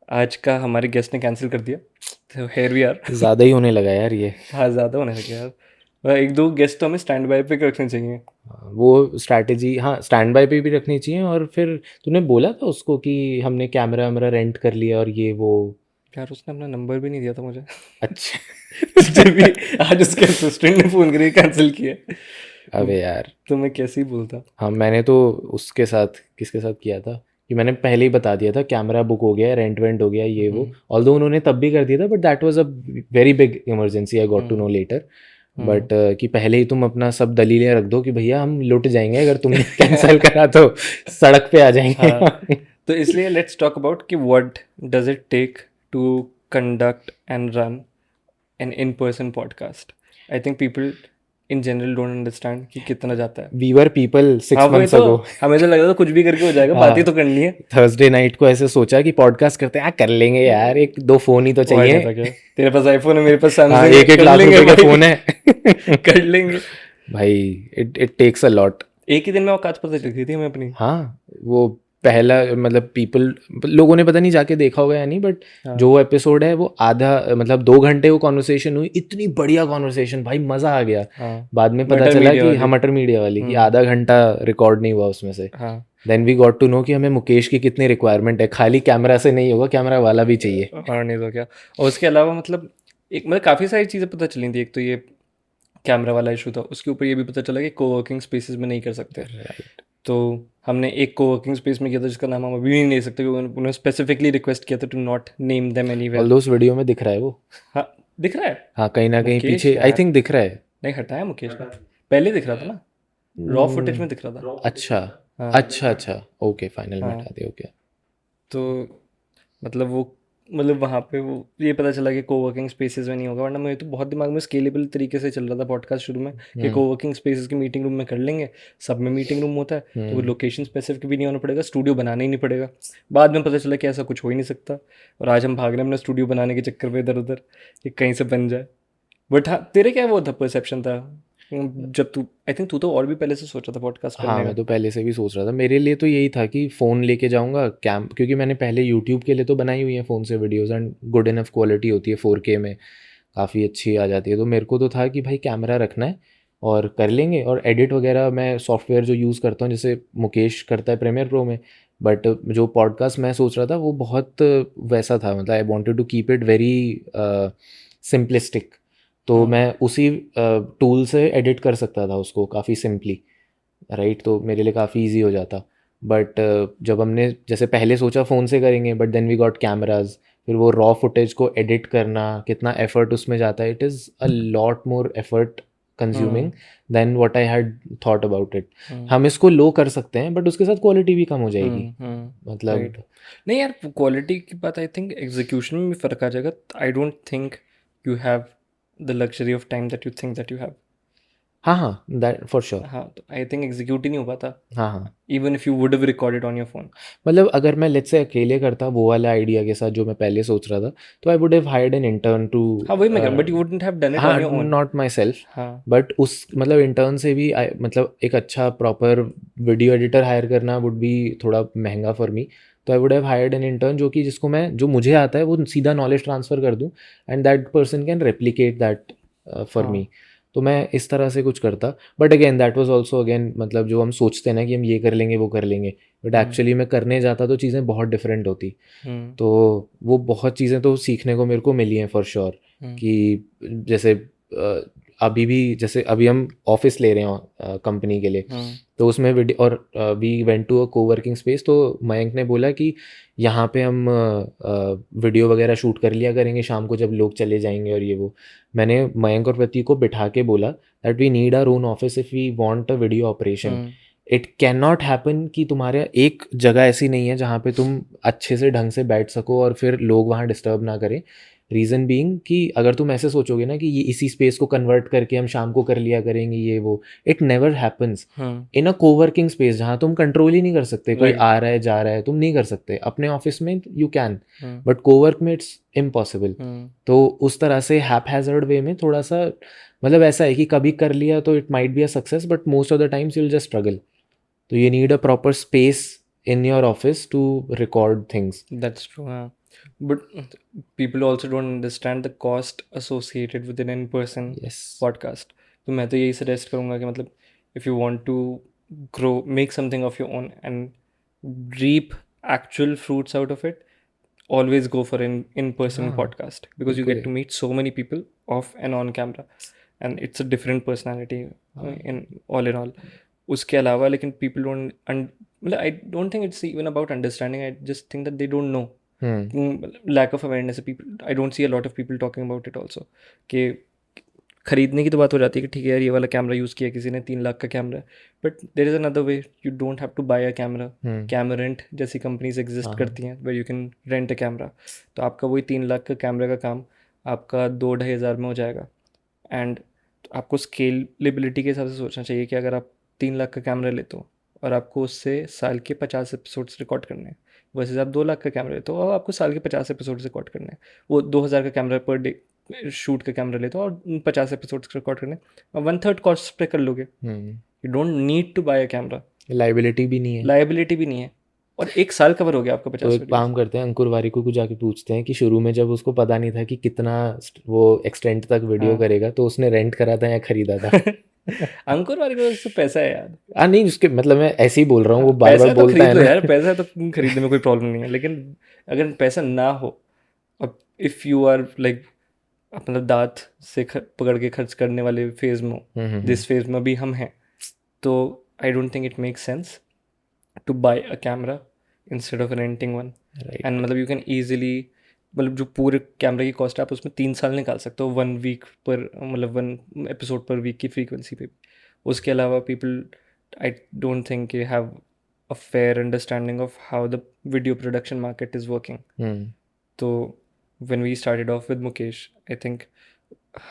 आज का हमारे गेस्ट ने कैंसिल कर दिया, तो हेयर वी आर। ज़्यादा ही होने लगा यार ये। हाँ, ज़्यादा होने लगे यार। एक दो गेस्ट तो हमें स्टैंड बाय पे रखने चाहिए। वो स्ट्रैटेजी, हाँ, स्टैंड बाय पे भी रखनी चाहिए। और फिर तूने बोला था उसको कि हमने कैमरा वैमरा रेंट कर लिया और ये वो। यार उसने अपना नंबर भी नहीं दिया था मुझे। अच्छा। जब भी आज उसके असिस्टेंट ने फ़ोन करके कैंसिल किया। अबे यार। तो मैं कैसे ही बोलता। हाँ, मैंने तो उसके साथ किसके साथ किया था कि मैंने पहले ही बता दिया था कैमरा बुक हो गया है, रेंट वेंट हो गया है, ये वो। ऑल्दो उन्होंने तब भी कर दिया था, but that was a very big emergency, I got to know later. But कि पहले ही तुम अपना सब दलीलें रख दो कि भैया हम लुट जाएंगे अगर तुमने कैंसिल करा तो सड़क पे आ हाँ, जाएंगे। तो इसलिए लेट्स टॉक अबाउट कि what does it take to conduct and run an in person podcast. I think people in general don't understand कि कितना जाता है। वी वर पीपल हाँ, 6 वही months तो। ago। हमें तो लग रहा था कुछ भी करके हो जाएगा, बात ही हाँ, तो करनी है। थर्सडे नाइट को ऐसे सोचा कि पॉडकास्ट करते हैं, कर लेंगे यार, एक दो फोन ही तो वो आ चाहिए। जाता क्या? तेरे पास आईफोन है, मेरे पास हाँ, सैमसंग है, एक एक कर लाख लेंगे रुपए के भाई। फोन है। कर लेंगे। भाई, इट टेक्स अ लॉट। एक ही दिन में औकात पता चल गई थी हमें अपनी। हाँ, वो पहला मतलब पीपल, लोगों ने पता नहीं जाके देखा होगा या नहीं, बट हाँ, जो एपिसोड है वो आधा मतलब 2 घंटे वो कॉन्वर्सेशन हुई, इतनी बढ़िया कॉन्वर्सेशन, भाई मज़ा आ गया। हाँ। बाद में पता मटर चला मीडिया कि वाली। हाँ, मटर मीडिया वाली, कि हम्म। आधा घंटा रिकॉर्ड नहीं हुआ उसमें से। हाँ। Then we got to know कि हमें मुकेश की कितनी रिक्वायरमेंट है, खाली कैमरा से नहीं होगा, कैमरा वाला भी चाहिए। और नहीं तो क्या। और उसके अलावा मतलब एक मतलब काफ़ी सारी चीज़ें पता चली थी। एक तो ये कैमरा वाला इशू था, उसके ऊपर ये भी पता चला कि कोवर्किंग स्पेसेस में नहीं कर सकते। राइट। तो हमने एक कोवर्किंग स्पेस में किया था जिसका नाम हम अभी भी नहीं ले सकते, क्योंकि उन्होंने स्पेसिफिकली रिक्वेस्ट किया था to not name them all anywhere. उस वीडियो में दिख रहा है वो। हाँ, दिख रहा है। हाँ, कहीं ना कहीं मुकेश पीछे आई यार, थिंक दिख रहा है। नहीं हटाया मुकेश ने। पहले दिख रहा था ना, रॉ फुटेज हम्म, में दिख रहा था। अच्छा। हाँ। अच्छा अच्छा, ओके, फाइनल में हाँ, हटा दे, ओके। तो मतलब वो मतलब वहाँ पे वो ये पता चला कि कोवर्किंग स्पेसेस में नहीं होगा, वरना मेरे तो बहुत दिमाग में स्केलेबल तरीके से चल रहा था पॉडकास्ट शुरू में कि हम्म कोवर्किंग स्पेसेस की मीटिंग रूम में कर लेंगे। सब में मीटिंग रूम होता है, तो वो हम्म लोकेशन स्पेसिफिक भी नहीं होना पड़ेगा, स्टूडियो बनाना ही नहीं पड़ेगा। बाद में पता चला कि ऐसा कुछ हो ही नहीं सकता, और आज हम भाग रहे हैं अपना स्टूडियो बनाने के चक्कर में इधर उधर कि कहीं से बन जाए। बट हाँ, तेरे क्या वो था परसेप्शन था जब तू, आई थिंक तू तो और भी पहले से सोचा था पॉडकास्ट हाँ, करने मैं का। तो पहले से भी सोच रहा था। मेरे लिए तो यही था कि फ़ोन लेके जाऊंगा कैम, क्योंकि मैंने पहले यूट्यूब के लिए तो बनाई हुई है फ़ोन से videos, and good enough quality होती है, 4K में काफ़ी अच्छी आ जाती है। तो मेरे को तो था कि भाई कैमरा रखना है और कर लेंगे। और एडिट वगैरह मैं सॉफ्टवेयर जो यूज़ करता हूँ, जैसे मुकेश करता है प्रीमियर प्रो में, बट जो पॉडकास्ट मैं सोच रहा था वो बहुत वैसा था, मतलब I wanted to keep it very simplistic. तो हाँ। मैं उसी टूल से एडिट कर सकता था उसको काफ़ी सिंपली, राइट। तो मेरे लिए काफ़ी इजी हो जाता। बट जब हमने जैसे पहले सोचा फ़ोन से करेंगे, but then we got cameras, फिर वो रॉ फुटेज को एडिट करना, कितना एफर्ट उसमें जाता है, it is a lot more effort consuming hmm. Then what I had thought about it. Hmm. हम इसको लो कर सकते हैं, बट उसके साथ क्वालिटी भी कम हो जाएगी, राइट। मतलब। नहीं यार, क्वालिटी की बात आई थिंक एग्जीक्यूशन में भी फ़र्क आ जाएगा। आई don't think you have the luxury of time that you think that you have. हाँ हाँ, दैट फॉर श्योर। हाँ, तो आई थिंक एग्जीक्यूट ही नहीं हो पाता, हाँ हाँ, even if you would have recorded on your phone. मतलब अगर मैं लेट्स से अकेले करता वो वाला आइडिया के साथ जो मैं पहले सोच रहा था, तो I would have hired an intern too. हाँ, वही मैं कह रहा हूँ, but you wouldn't have done it हाँ, on your own. Not my self. बट उस मतलब इंटर्न से भी मतलब एक अच्छा प्रॉपर वीडियो एडिटर हायर करना वुड बी थोड़ा महंगा फॉर मी। तो I would have hired an intern जो कि जिसको मैं जो मुझे आता है वो सीधा नॉलेज ट्रांसफ़र कर दूँ, and that person can replicate that for हाँ। मी। तो मैं इस तरह से कुछ करता। But again that was also again, मतलब जो हम सोचते हैं ना कि हम ये कर लेंगे वो कर लेंगे, बट हम्म। एक्चुअली मैं करने जाता तो चीज़ें बहुत डिफरेंट होती। हम्म। तो वो बहुत चीज़ें तो सीखने को मेरे को मिली हैं फॉर श्योर। हम्म। कि जैसे अभी भी जैसे अभी हम ऑफिस ले रहे हो कंपनी के लिए, हम्म। तो उसमें वीडियो और we went to a coworking space, तो मयंक ने बोला कि यहाँ पे हम वीडियो वगैरह शूट कर लिया करेंगे शाम को जब लोग चले जाएंगे और ये वो। मैंने मयंक और प्रतीक को बिठा के बोला that we need our own office if we want a video operation. Hmm. It can not happen कि तुम्हारे एक जगह ऐसी नहीं है जहाँ पे तुम अच्छे से ढंग से बैठ सको और फिर लोग वहाँ डिस्टर्ब ना करें। रीज़न बीइंग कि अगर तुम ऐसे सोचोगे ना कि ये इसी स्पेस को कन्वर्ट करके हम शाम को कर लिया करेंगे ये वो, it never happens. Hmm. In a coworking space जहाँ तुम कंट्रोल ही नहीं कर सकते, कोई राइट। आ रहा है जा रहा है, तुम नहीं कर सकते। अपने ऑफिस में you can, hmm. But Cowork में इट्स इम्पॉसिबल। हम्म। तो उस तरह से हैपहैज़र्ड वे में थोड़ा सा, मतलब ऐसा है कि कभी कर लिया तो it might be a success, but most of the times you will just struggle. तो you need a proper space in your office to record things. That's true. हाँ, But people also don't understand the cost associated with an in-person Yes. podcast. तो मैं तो यही suggest करूँगा कि मतलब if you want to grow, make something of your own and reap actual fruits out of it, always go for an in-person हाँ podcast because you बिल्कुल get to meet so many people off and on camera and it's a different personality in all. उसके अलावा लेकिन people don't मतलब I don't think it's even about understanding. I just think that they don't know. Lack of awareness. People, I don't see a lot of people talking about it also. कि खरीदने की तो बात हो जाती है कि ठीक है यार ये वाला कैमरा यूज़ किया किसी ने 3 लाख का camera, but there is another way, you don't have to buy a camera. Camera rent जैसी कंपनीज एग्जिस्ट करती हैं where you can rent a camera. तो आपका वही 3 लाख का कैमरा का काम आपका 2-2.5 हज़ार में हो जाएगा. एंड आपको स्केलेबिलिटी के हिसाब से सोचना चाहिए कि अगर आप 3 लाख का कैमरा लेते हो और आपको उससे साल के 50 एपिसोड्स रिकॉर्ड करने हैं, वैसे आप 2 लाख का कैमरा लेते हो और आपको साल के 50 एपिसोड्स रिकॉर्ड करने हैं. वो 2 हज़ार का कैमरा पर डे शूट का कैमरा लेते हो और 50 एपिसोड्स रिकॉर्ड करने और 1/3 कॉस्ट पे कर लोगे. You don't need to buy a camera. Liability भी नहीं है. लाइबिलिटी भी नहीं है और 1 साल कवर हो गया आपका तो 50 एक काम करते हैं, अंकुर वारिको को जाके पूछते हैं कि शुरू में जब उसको पता नहीं था कि कितना वो एक्सटेंट तक वीडियो हाँ. करेगा, तो उसने रेंट करा था या खरीदा था. अंकुर वाले को तो पैसा है यार. नहीं उसके मतलब मैं ऐसे ही बोल रहा हूँ, वो बार पैसा बार है तो बोलता खरीद है लो ना. यार, पैसा है तो खरीदने में कोई प्रॉब्लम नहीं है. लेकिन अगर पैसा ना हो और इफ़ यू आर लाइक मतलब दांत से पकड़ के खर्च करने वाले फेज में हो, जिस फेज में भी हम हैं, तो I don't think it makes sense to buy a camera instead of renting one. Right. And मतलब यू कैन ईजिली मतलब जो पूरे कैमरे की कॉस्ट है आप उसमें 3 साल निकाल सकते हो 1 वीक पर मतलब 1 एपिसोड पर वीक की फ्रीक्वेंसी पे. उसके अलावा people I don't think you have a fair understanding of how the video production market is working. तो when we started off with Mukesh, I think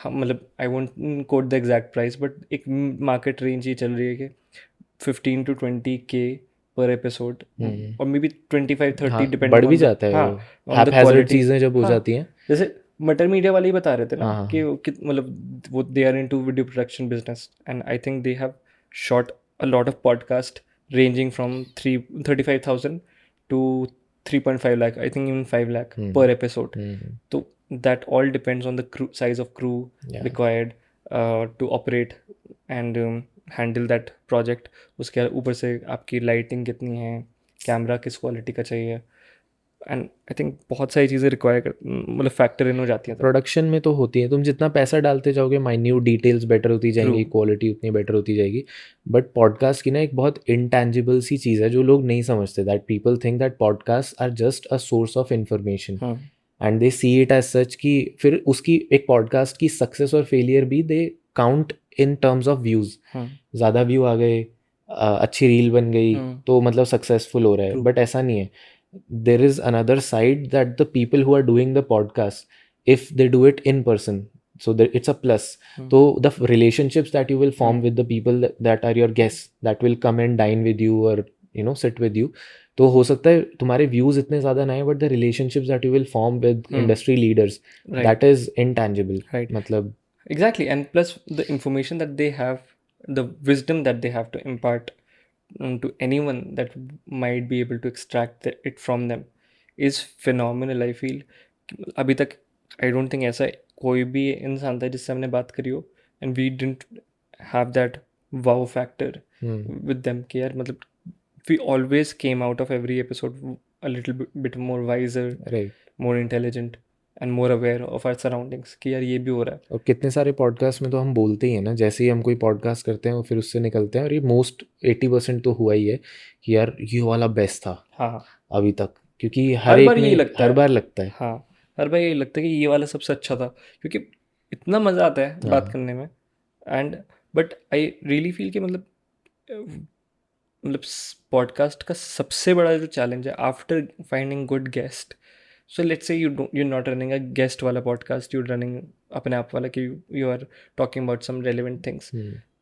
मतलब I won't quote the exact price, but एक market range ही चल रही है कि 15 to 20K per episode और may be 25-30 हाँ depending बढ़ भी on the जाता है हाँ वो, on हैप the हैज़र्ड quality. चीज़ें जब हो हाँ जाती हैं. जैसे मटर मीडिया वाले ही बता रहे थे ना हाँ कि मतलब वो they are into video production business and I think they have shot a lot of podcast ranging from 35,000 to 3.5 lakh, I think even 5 lakh per episode. So that all depends on the size of crew required to operate and handle that project. उसके ऊपर से आपकी lighting कितनी है, camera किस quality का चाहिए, and I think बहुत सारी चीज़ें रिक्वायर मतलब फैक्टर इन हो जाती हैं. प्रोडक्शन में तो होती है, तुम जितना पैसा डालते जाओगे माइन्यूट डिटेल्स बेटर होती जाएंगी, True. क्वालिटी उतनी बेटर होती जाएगी. बट पॉडकास्ट की ना एक बहुत इंटेंजिबल सी चीज़ है जो लोग नहीं समझते, that people think that podcast are just a source of information and they see it as such कि फिर उसकी एक पॉडकास्ट की सक्सेस और फेलियर भी they count in terms of views. ज़्यादा व्यू आ गए, अच्छी रील बन गई तो मतलब सक्सेसफुल हो रहा है, बट ऐसा नहीं है. there is another side that the people who are doing the podcast, if they do it in person, so that it's a plus. So the relationships that you will form with the people that are your guests, that will come and dine with you or sit with you, तो हो सकता है तुम्हारे views इतने ज़्यादा ना आए, but the relationships that you will form with industry leaders, that is intangible. Right. मतलब Exactly, and plus the information that they have, the wisdom that they have to impart to anyone that might be able to extract it from them is phenomenal. I feel अभी तक I don't think ऐसा कोई भी इंसान था जिससे हमने बात करी हो and we didn't have that wow factor with them कि यार मतलब we always came out of every episode a little bit more wiser, right. more intelligent and more aware of our surroundings कि यार ये भी हो रहा है. और कितने सारे पॉडकास्ट में तो हम बोलते ही हैं ना, जैसे ही हम कोई पॉडकास्ट करते हैं और फिर उससे निकलते हैं, और ये मोस्ट 80% तो हुआ ही है कि यार ये वाला बेस्ट था. हाँ अभी तक, क्योंकि हर हर एक बार यही में लगता हर है. बार लगता है. हाँ हर बार यही लगता है कि ये वाला सबसे अच्छा था क्योंकि इतना मज़ा आता है बात करने में. And but I really feel कि मतलब पॉडकास्ट का सबसे बड़ा जो चैलेंज है after finding good guest, so let's say you not running a guest वाला पॉडकास्ट, यू रनिंग अपने आप वाला कि you are talking about some relevant things,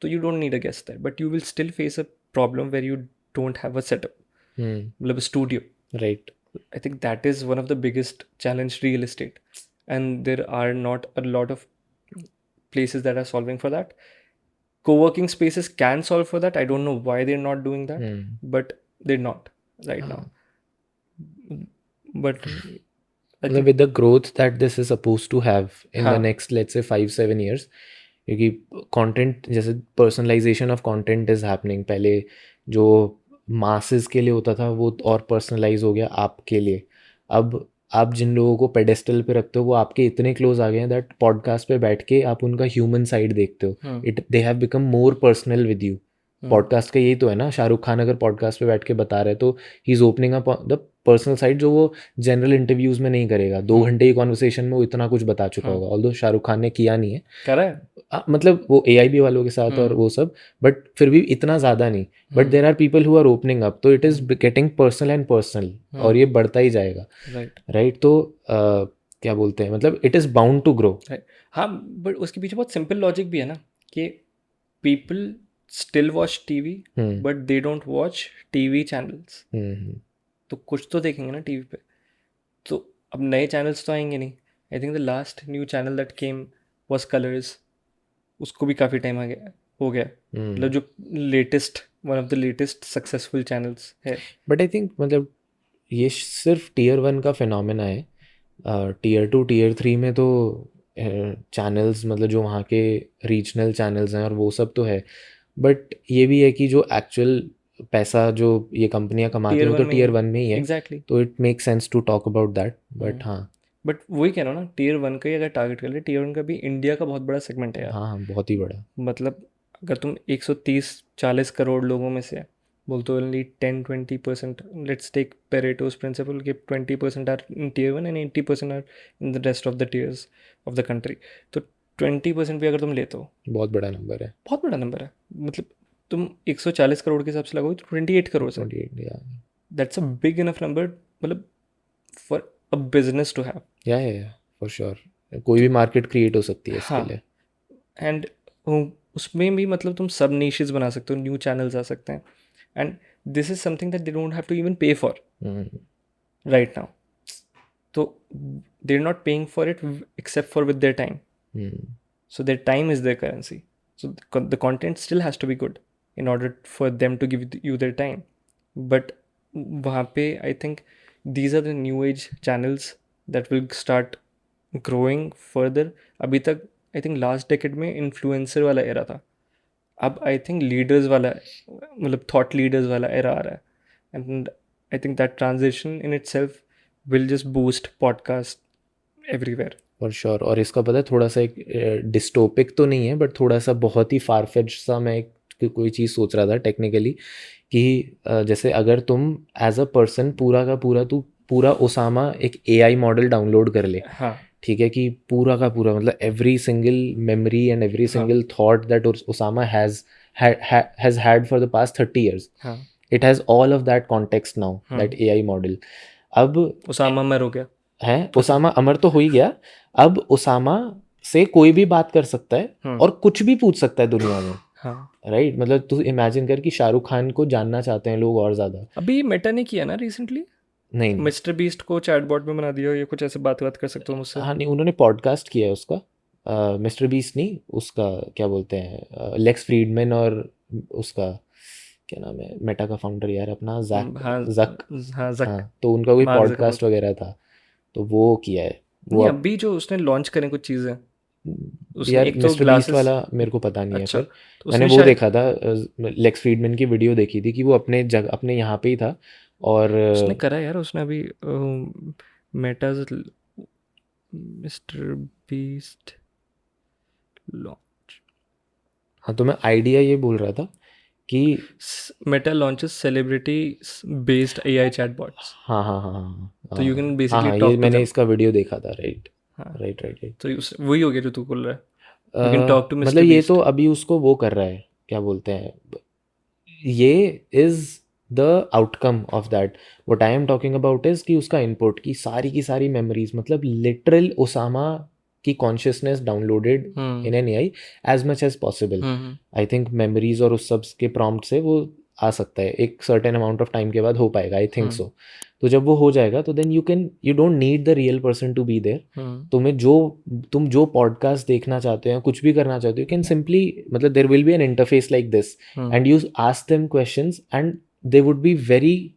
तो you don't need a guest that, but you will still face a problem where you don't have a setup मतलब studio. Right. I think that is one of the biggest challenge real estate, and there are not a lot of places that are solving for that. Co-working spaces can solve for that. I don't know why they're not doing that, but they're not right now. But मतलब with the growth that this is supposed to have in the हाँ next let's say 5-7 years, क्योंकि content जैसे personalization of content is happening, पहले जो masses के लिए होता था वो और पर्सनलाइज हो गया आपके लिए। अब आप जिन लोगों को पेडेस्टल पे रखते हो वो आपके इतने क्लोज आ गए हैं दैट पॉडकास्ट पे बैठ के आप उनका ह्यूमन साइड देखते हो। It they have become more personal with you. Podcast का यही तो है ना, शाहरुख खान अगर पॉडकास्ट पे बैठ के बता रहे हैं तो he is opening up the personal side जो वो जनरल इंटरव्यूज में नहीं करेगा। 2 घंटे की कॉन्वर्सेशन में वो इतना कुछ बता चुका होगा, ऑल्दो शाहरुख खान ने किया नहीं है, करा है। मतलब वो AIB वालों के साथ और वो सब, बट फिर भी इतना ज़्यादा नहीं। But there are people who are opening up, तो it is getting personal and personal, और ये बढ़ता ही जाएगा। राइट राइट, तो क्या बोलते हैं, मतलब it is bound to grow. हाँ, बट उसके पीछे बहुत सिंपल लॉजिक भी है ना कि people still watch TV but they don't watch TV channels. तो कुछ तो देखेंगे ना टीवी पे। तो अब नए चैनल्स तो आएंगे नहीं। I think the last new channel that came was colours. उसको भी काफ़ी टाइम हो गया। मतलब जो latest one of the latest successful channels है। बट आई थिंक मतलब ये सिर्फ Tier 1 का फिनोमेना है। Tier 2 Tier 3 में तो चैनल्स मतलब जो वहाँ के रीजनल चैनल्स हैं और वो सब तो है, बट ये भी है कि जो एक्चुअल पैसा जो ये कंपनियां कमाती हैं वो तो Tier 1 में ही है। एग्जैक्टली। तो it make sense to talk about that, but हाँ बट वही कह रहा हूँ ना, Tier 1 का ही अगर टारगेट कर ले, Tier 1 का भी इंडिया का बहुत बड़ा सेगमेंट है यार। हाँ बहुत ही बड़ा। मतलब अगर तुम 130-40 करोड़ लोगों में से बोल तो only 10-20%, let's take Pareto's principle कि 20% are in Tier 1 and 80% are in the rest of the tiers of the country. तो 20% भी अगर तुम लेते हो, बहुत बड़ा नंबर है। बहुत बड़ा नंबर है। मतलब तुम 140 करोड़ के हिसाब से लगाओ तो 28 करोड़ से 28, yeah. That's a big enough number, मतलब for a business to have. या फॉर श्योर कोई भी मार्केट क्रिएट हो सकती है इसके हाँ, लिए। एंड उसमें भी मतलब तुम सब निशेस बना सकते हो, न्यू चैनल्स आ सकते हैं। And this is something that they don't have to even pay for right now. तो they are not paying for it except for with their time. So their time is their currency. So the content still has to be good in order for them to give you their time. But वहाँ पे I think these are the new age channels that will start growing further. अभी तक I think last decade में influencer वाला era था। अब I think leaders वाला, मतलब thought leaders वाला era आ रहा है। And I think that transition in itself will just boost podcast everywhere. For sure. और इसका पता है थोड़ा सा एक डिस्टोपिक तो नहीं है, बट थोड़ा सा बहुत ही फारफेच सा मैं कोई चीज़ सोच रहा था टेक्निकली कि जैसे अगर तुम एज अ पर्सन पूरा का पूरा तू पूरा ओसामा एक AI मॉडल डाउनलोड कर ले, हाँ ठीक है, कि पूरा का पूरा मतलब every single memory and every single thought that Osama has had for the past 30 years, हाँ it has all of that context now, that AI model. अब उसामा मर हो गया। है ओसामा अमर तो हो ही गया, अब ओसामा से कोई भी बात कर सकता है और कुछ भी पूछ सकता है दुनिया में। हाँ, राइट, मतलब तू इमेजिन कर कि शाहरुख खान को जानना चाहते हैं लोग और ज़्यादा। अभी मेटा ने किया ना रिसेंटली, नहीं मिस्टर बीस्ट को चैटबॉट में बना दिया, ये कुछ ऐसे बात कर सकते हो मुझसे। हाँ नहीं, उन्होंने पॉडकास्ट किया है उसका, मिस्टर बीस्ट नहीं, उसका क्या बोलते हैं लेक्स फ्रीडमैन और उसका क्या नाम है मेटा का फाउंडर यार अपना जक हाँ जक हाँ जक हाँ, तो उनका कोई मार्क पॉडकास्ट वगैरह था, तो वो किया है वो। नहीं, अभी जो उसने लॉन्च करें कुछ चीज़ें, उसने यार एक तो मिस्टर बीस्ट ग्लासेस। वाला मेरे को पता नहीं है। अच्छा, फिर तो मैंने उसने वो शायद देखा था, लेक्स फ्रीडमैन की वीडियो देखी थी कि वो अपने जगह अपने यहाँ पे ही था और उसने करा यार, उसने अभी मेटाज मिस्टर बीस्ट लॉन्च, हाँ, तो मैं आइडिया ये बोल रहा था कि Meta launches celebrity based AI chatbots. हाँ हाँ हाँ हाँ तो you can हाँ basically हाँ, ये talk to मैंने them. इसका वीडियो देखा था। राइट हाँ, राइट राइट राइट। तो वही हो गया जो तू बोल रहा है, you can talk to मतलब Mr. ये Beast. तो अभी उसको वो कर रहा है, क्या बोलते हैं, ये is the outcome of that. What I am talking about is कि उसका इनपुट की सारी मेमोरीज, मतलब लिटरल ओसामा की consciousness downloaded in an AI as much as possible. I think memories और उस सब के प्रॉम्प्ट से वो आ सकता है, एक सर्टेन अमाउंट ऑफ टाइम के बाद हो पाएगा, आई थिंक सो। तो जब वो हो जाएगा तो then you don't need the real person to be there. तुम जो पॉडकास्ट देखना चाहते हो, कुछ भी करना चाहते हो, यू कैन सिंपली, मतलब there will be an interface like this and you ask them questions and they would be very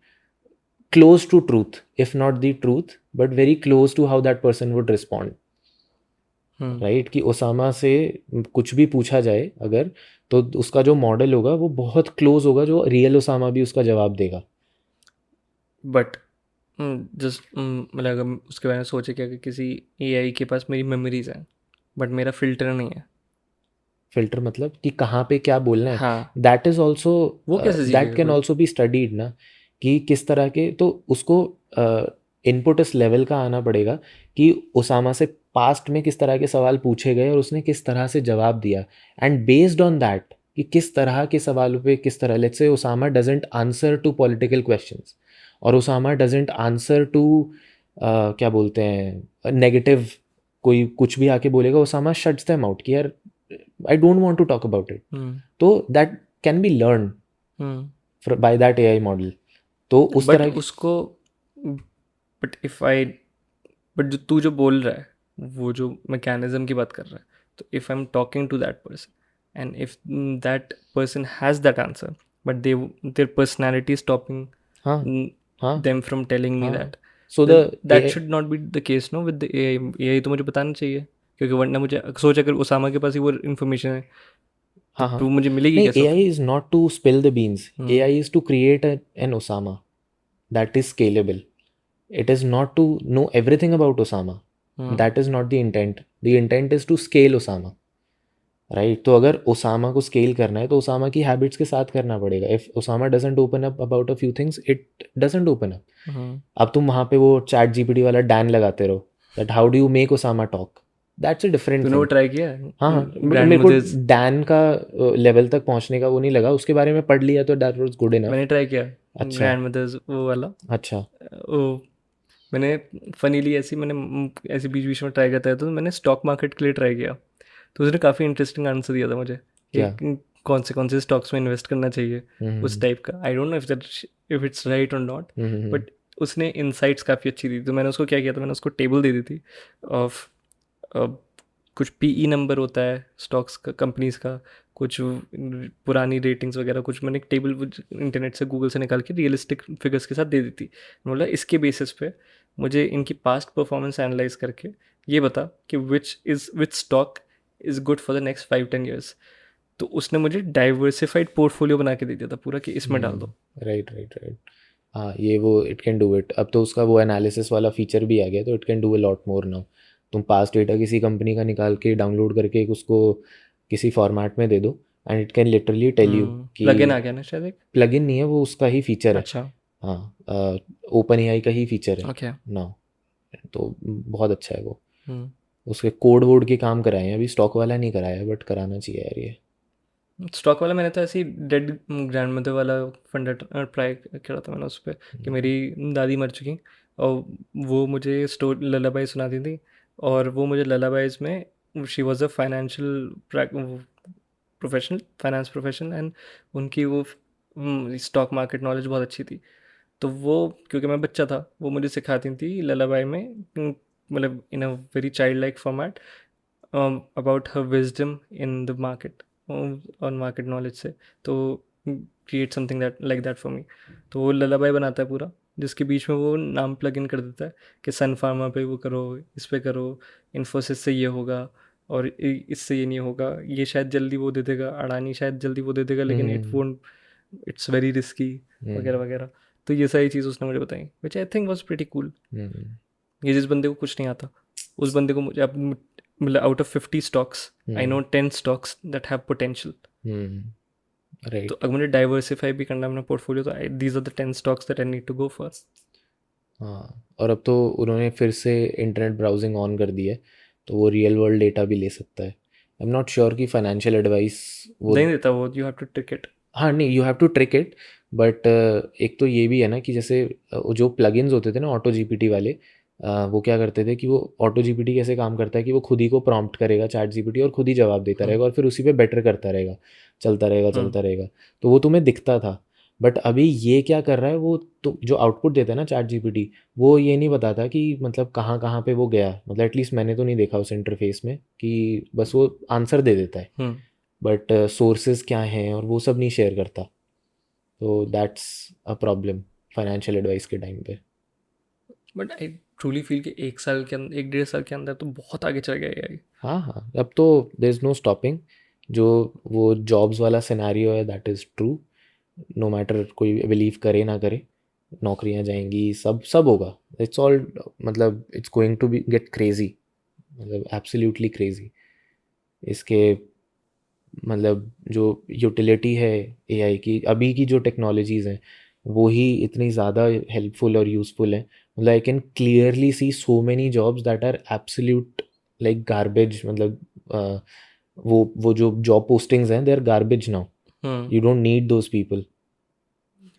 close to truth, if not the truth, but very close to how that person would respond. Right कि Osama से कुछ भी पूछा जाए अगर, तो उसका जो मॉडल होगा वो बहुत क्लोज होगा, जो रियल ओसामा भी उसका जवाब देगा. बट जस्ट मतलब अगर उसके बारे में सोचे कि अगर किसी एआई के पास मेरी मेमोरीज हैं बट मेरा फिल्टर नहीं है. फिल्टर मतलब कि कहाँ पे क्या बोलना है. हाँ, दैट इज ऑल्सो, वो कैसे दैट सीखेगा कैन कोई? ऑल्सो बी स्टडीड ना, कि किस तरह के, तो उसको इनपुट इस लेवल का आना पड़ेगा कि ओसामा से पास्ट में किस तरह के सवाल पूछे गए और उसने किस तरह से जवाब दिया, एंड बेस्ड ऑन दैट कि किस तरह के सवालों पे किस तरह, let's say Osama doesn't answer to political questions, और ओसामा डजंट आंसर टू क्या बोलते हैं नेगेटिव, कोई कुछ भी आके बोलेगा, ओसामा शट्स देम आउट कि यार I don't want to talk about it. तो that can be learn by that AI model. तो उस बट तरह उसको बट इफ़ आई बट जो तू जो बोल रहा है वो जो मैकेनिज्म की बात कर रहा है, तो if I am talking to that person and if that person has that answer but their personality stopping हाँ हाँ देम फ्रॉम टेलिंग मी हाँ. That, so the that should not be the case no with the AI. तो मुझे बताना चाहिए, क्योंकि वरना मुझे सोच अगर उसामा के पास ही वो इन्फॉर्मेशन है तो हाँ हाँ, प्रूफ मुझे मिलेगी नहीं, कैसे एआई फिर? Is not to spill the beans, AI is to create an Osama that is scalable. It is not to know everything about Osama. That is not the intent. The intent is to scale Osama. Right. तो अगर Osama को scale करना है तो Osama की habits के साथ करना पड़ेगा. If Osama doesn't open up about a few things, it doesn't open up. अब तुम वहाँ पे वो चैट जीपीटी वाला डैन लगाते रहो, that how do you make Osama talk, that's a different तूने वो थिंग. ट्राई किया हाँ हाँ, ग्रैंड मेरे को मुझे? डैन का लेवल तक पहुँचने का वो नहीं लगा, उसके बारे में पढ़ लिया तो दैट वाज गुड इनफ. मैंने ट्राई किया अच्छा ग्रैंड मदर्स वो वाला. अच्छा. वो मैंने फनीली मैंने ऐसे बीच बीच में ट्राई करता है, तो मैंने स्टॉक मार्केट के लिए ट्राई किया, तो उसने काफ़ी इंटरेस्टिंग आंसर दिया था मुझे कि क्या? कौन से स्टॉक्स में इन्वेस्ट करना चाहिए, उस टाइप का. आई don't know if it's right और नॉट, बट उसने इंसाइट्स काफ़ी अच्छी दी. तो मैंने उसको क्या किया था, मैंने उसको टेबल दे दी थी ऑफ कुछ पीई नंबर होता है स्टॉक्स का, कंपनीज का, कुछ पुरानी रेटिंग्स वगैरह, कुछ मैंने एक टेबल इंटरनेट से गूगल से निकाल के रियलिस्टिक फिगर्स के साथ दे दी थी. बोला इसके बेसिस पे मुझे इनकी पास्ट परफॉर्मेंस एनालाइज करके ये बता कि विच stock is good for the next 5-10 years. तो उसने मुझे डाइवर्सिफाइड पोर्टफोलियो बना के दे दिया था पूरा कि इसमें डाल दो. Right right right. हाँ, ये वो इट कैन डू इट. अब तो उसका वो एनालिसिस वाला फीचर भी आ गया, तो it can do a lot more now. तुम पास डेटा किसी कंपनी का निकाल के डाउनलोड करके उसको किसी फॉर्मेट में दे दो, and it can literally tell you कि प्लग इन आ गया ना शायद एक. प्लग इन नहीं है वो, उसका ही फीचर है. अच्छा. हाँ, ओपन एआई का ही फीचर है ओके. नाउ. तो बहुत अच्छा है वो. उसके कोड वोड के काम कराए हैं, अभी स्टॉक वाला नहीं कराया है, बट कराना चाहिए यार ये. स्टॉक वाला मैंने तो ऐसे ही डेड ग्रैंड मदर वाला फंड ट्राई करा था मैंने उस पर, कि मेरी दादी मर चुकी और वो मुझे ललाबाई सुनाती थी, और वो मुझे ललाबाइज में she was a financial professional, finance professional, and उनकी वो स्टॉक मार्केट नॉलेज बहुत अच्छी थी. तो वो क्योंकि मैं बच्चा था वो मुझे सिखाती थी ललाबाई में, मतलब in a very child like format, about her wisdom in the market, on market knowledge से. तो create something that like that for me. तो वो ललाबाई बनाता है पूरा, जिसके बीच में वो नाम प्लग इन कर देता है कि सन फार्मा पे वो करो, इस पे करो, इन्फोसिस से ये होगा और इससे ये नहीं होगा, ये शायद जल्दी वो दे देगा, अडानी शायद जल्दी वो दे देगा, लेकिन it won't, it's very risky वगैरह वगैरह. तो ये सारी चीज़ उसने मुझे बताई, which I think was pretty cool. ये जिस बंदे को कुछ नहीं आता, उस बंदे को मुझे अब मतलब out of 50 stocks I know 10 stocks that have potential. Right. तो अगर मुझे डाइवर्सिफाई भी करना है अपना पोर्टफोलियो, तो these are the 10 stocks that I need to go for. हाँ, और अब तो उन्होंने फिर से इंटरनेट ब्राउजिंग ऑन कर दी है, तो वो रियल वर्ल्ड डेटा भी ले सकता है. आई एम नॉट श्योर कि फाइनेंशियल एडवाइस वो नहीं देता वो, you have to trick it. हाँ नहीं, you have to trick it. But एक तो ये भी है ना कि जैसे जो प्लगइन्स होते थे ना ऑटो जीपीटी वाले, वो क्या करते थे कि वो ऑटो जीपीटी कैसे काम करता है कि वो खुद ही को प्रॉम्प्ट करेगा चैट जीपीटी और खुद ही जवाब देता रहेगा और फिर उसी पे बेटर करता रहेगा, चलता रहेगा चलता रहेगा. तो वो तुम्हें दिखता था. बट अभी ये क्या कर रहा है, वो तो जो आउटपुट देता है ना चैट जीपीटी, वो ये नहीं बताता कि मतलब कहाँ कहाँ पे वो गया. मतलब एटलीस्ट मैंने तो नहीं देखा उस इंटरफेस में, कि बस वो आंसर दे देता है, बट सोर्सेज क्या हैं और वो सब नहीं शेयर करता. तो that's a problem. Financial advice के टाइम पे। बट आई ट्रूली फील कि 1 साल के अंदर 1 डेढ़ साल के अंदर तो बहुत आगे चल गया AI। हाँ हाँ, अब तो देयर इज़ नो स्टॉपिंग। जो वो जॉब्स वाला सिनेरियो है that is true, no matter कोई बिलीव करे ना करे, नौकरियां जाएंगी, सब सब होगा। इट्स ऑल मतलब it's going to be get crazy, मतलब एब्सोल्युटली क्रेजी। इसके मतलब जो यूटिलिटी है एआई की, अभी की जो टेक्नोलॉजीज़ हैं वो ही इतनी ज़्यादा हेल्पफुल और यूज़फुल हैं। मतलब I can clearly see so many jobs that are absolute like garbage. मतलब वो जो जॉब पोस्टिंग्स हैं they are garbage now, you don't need those people.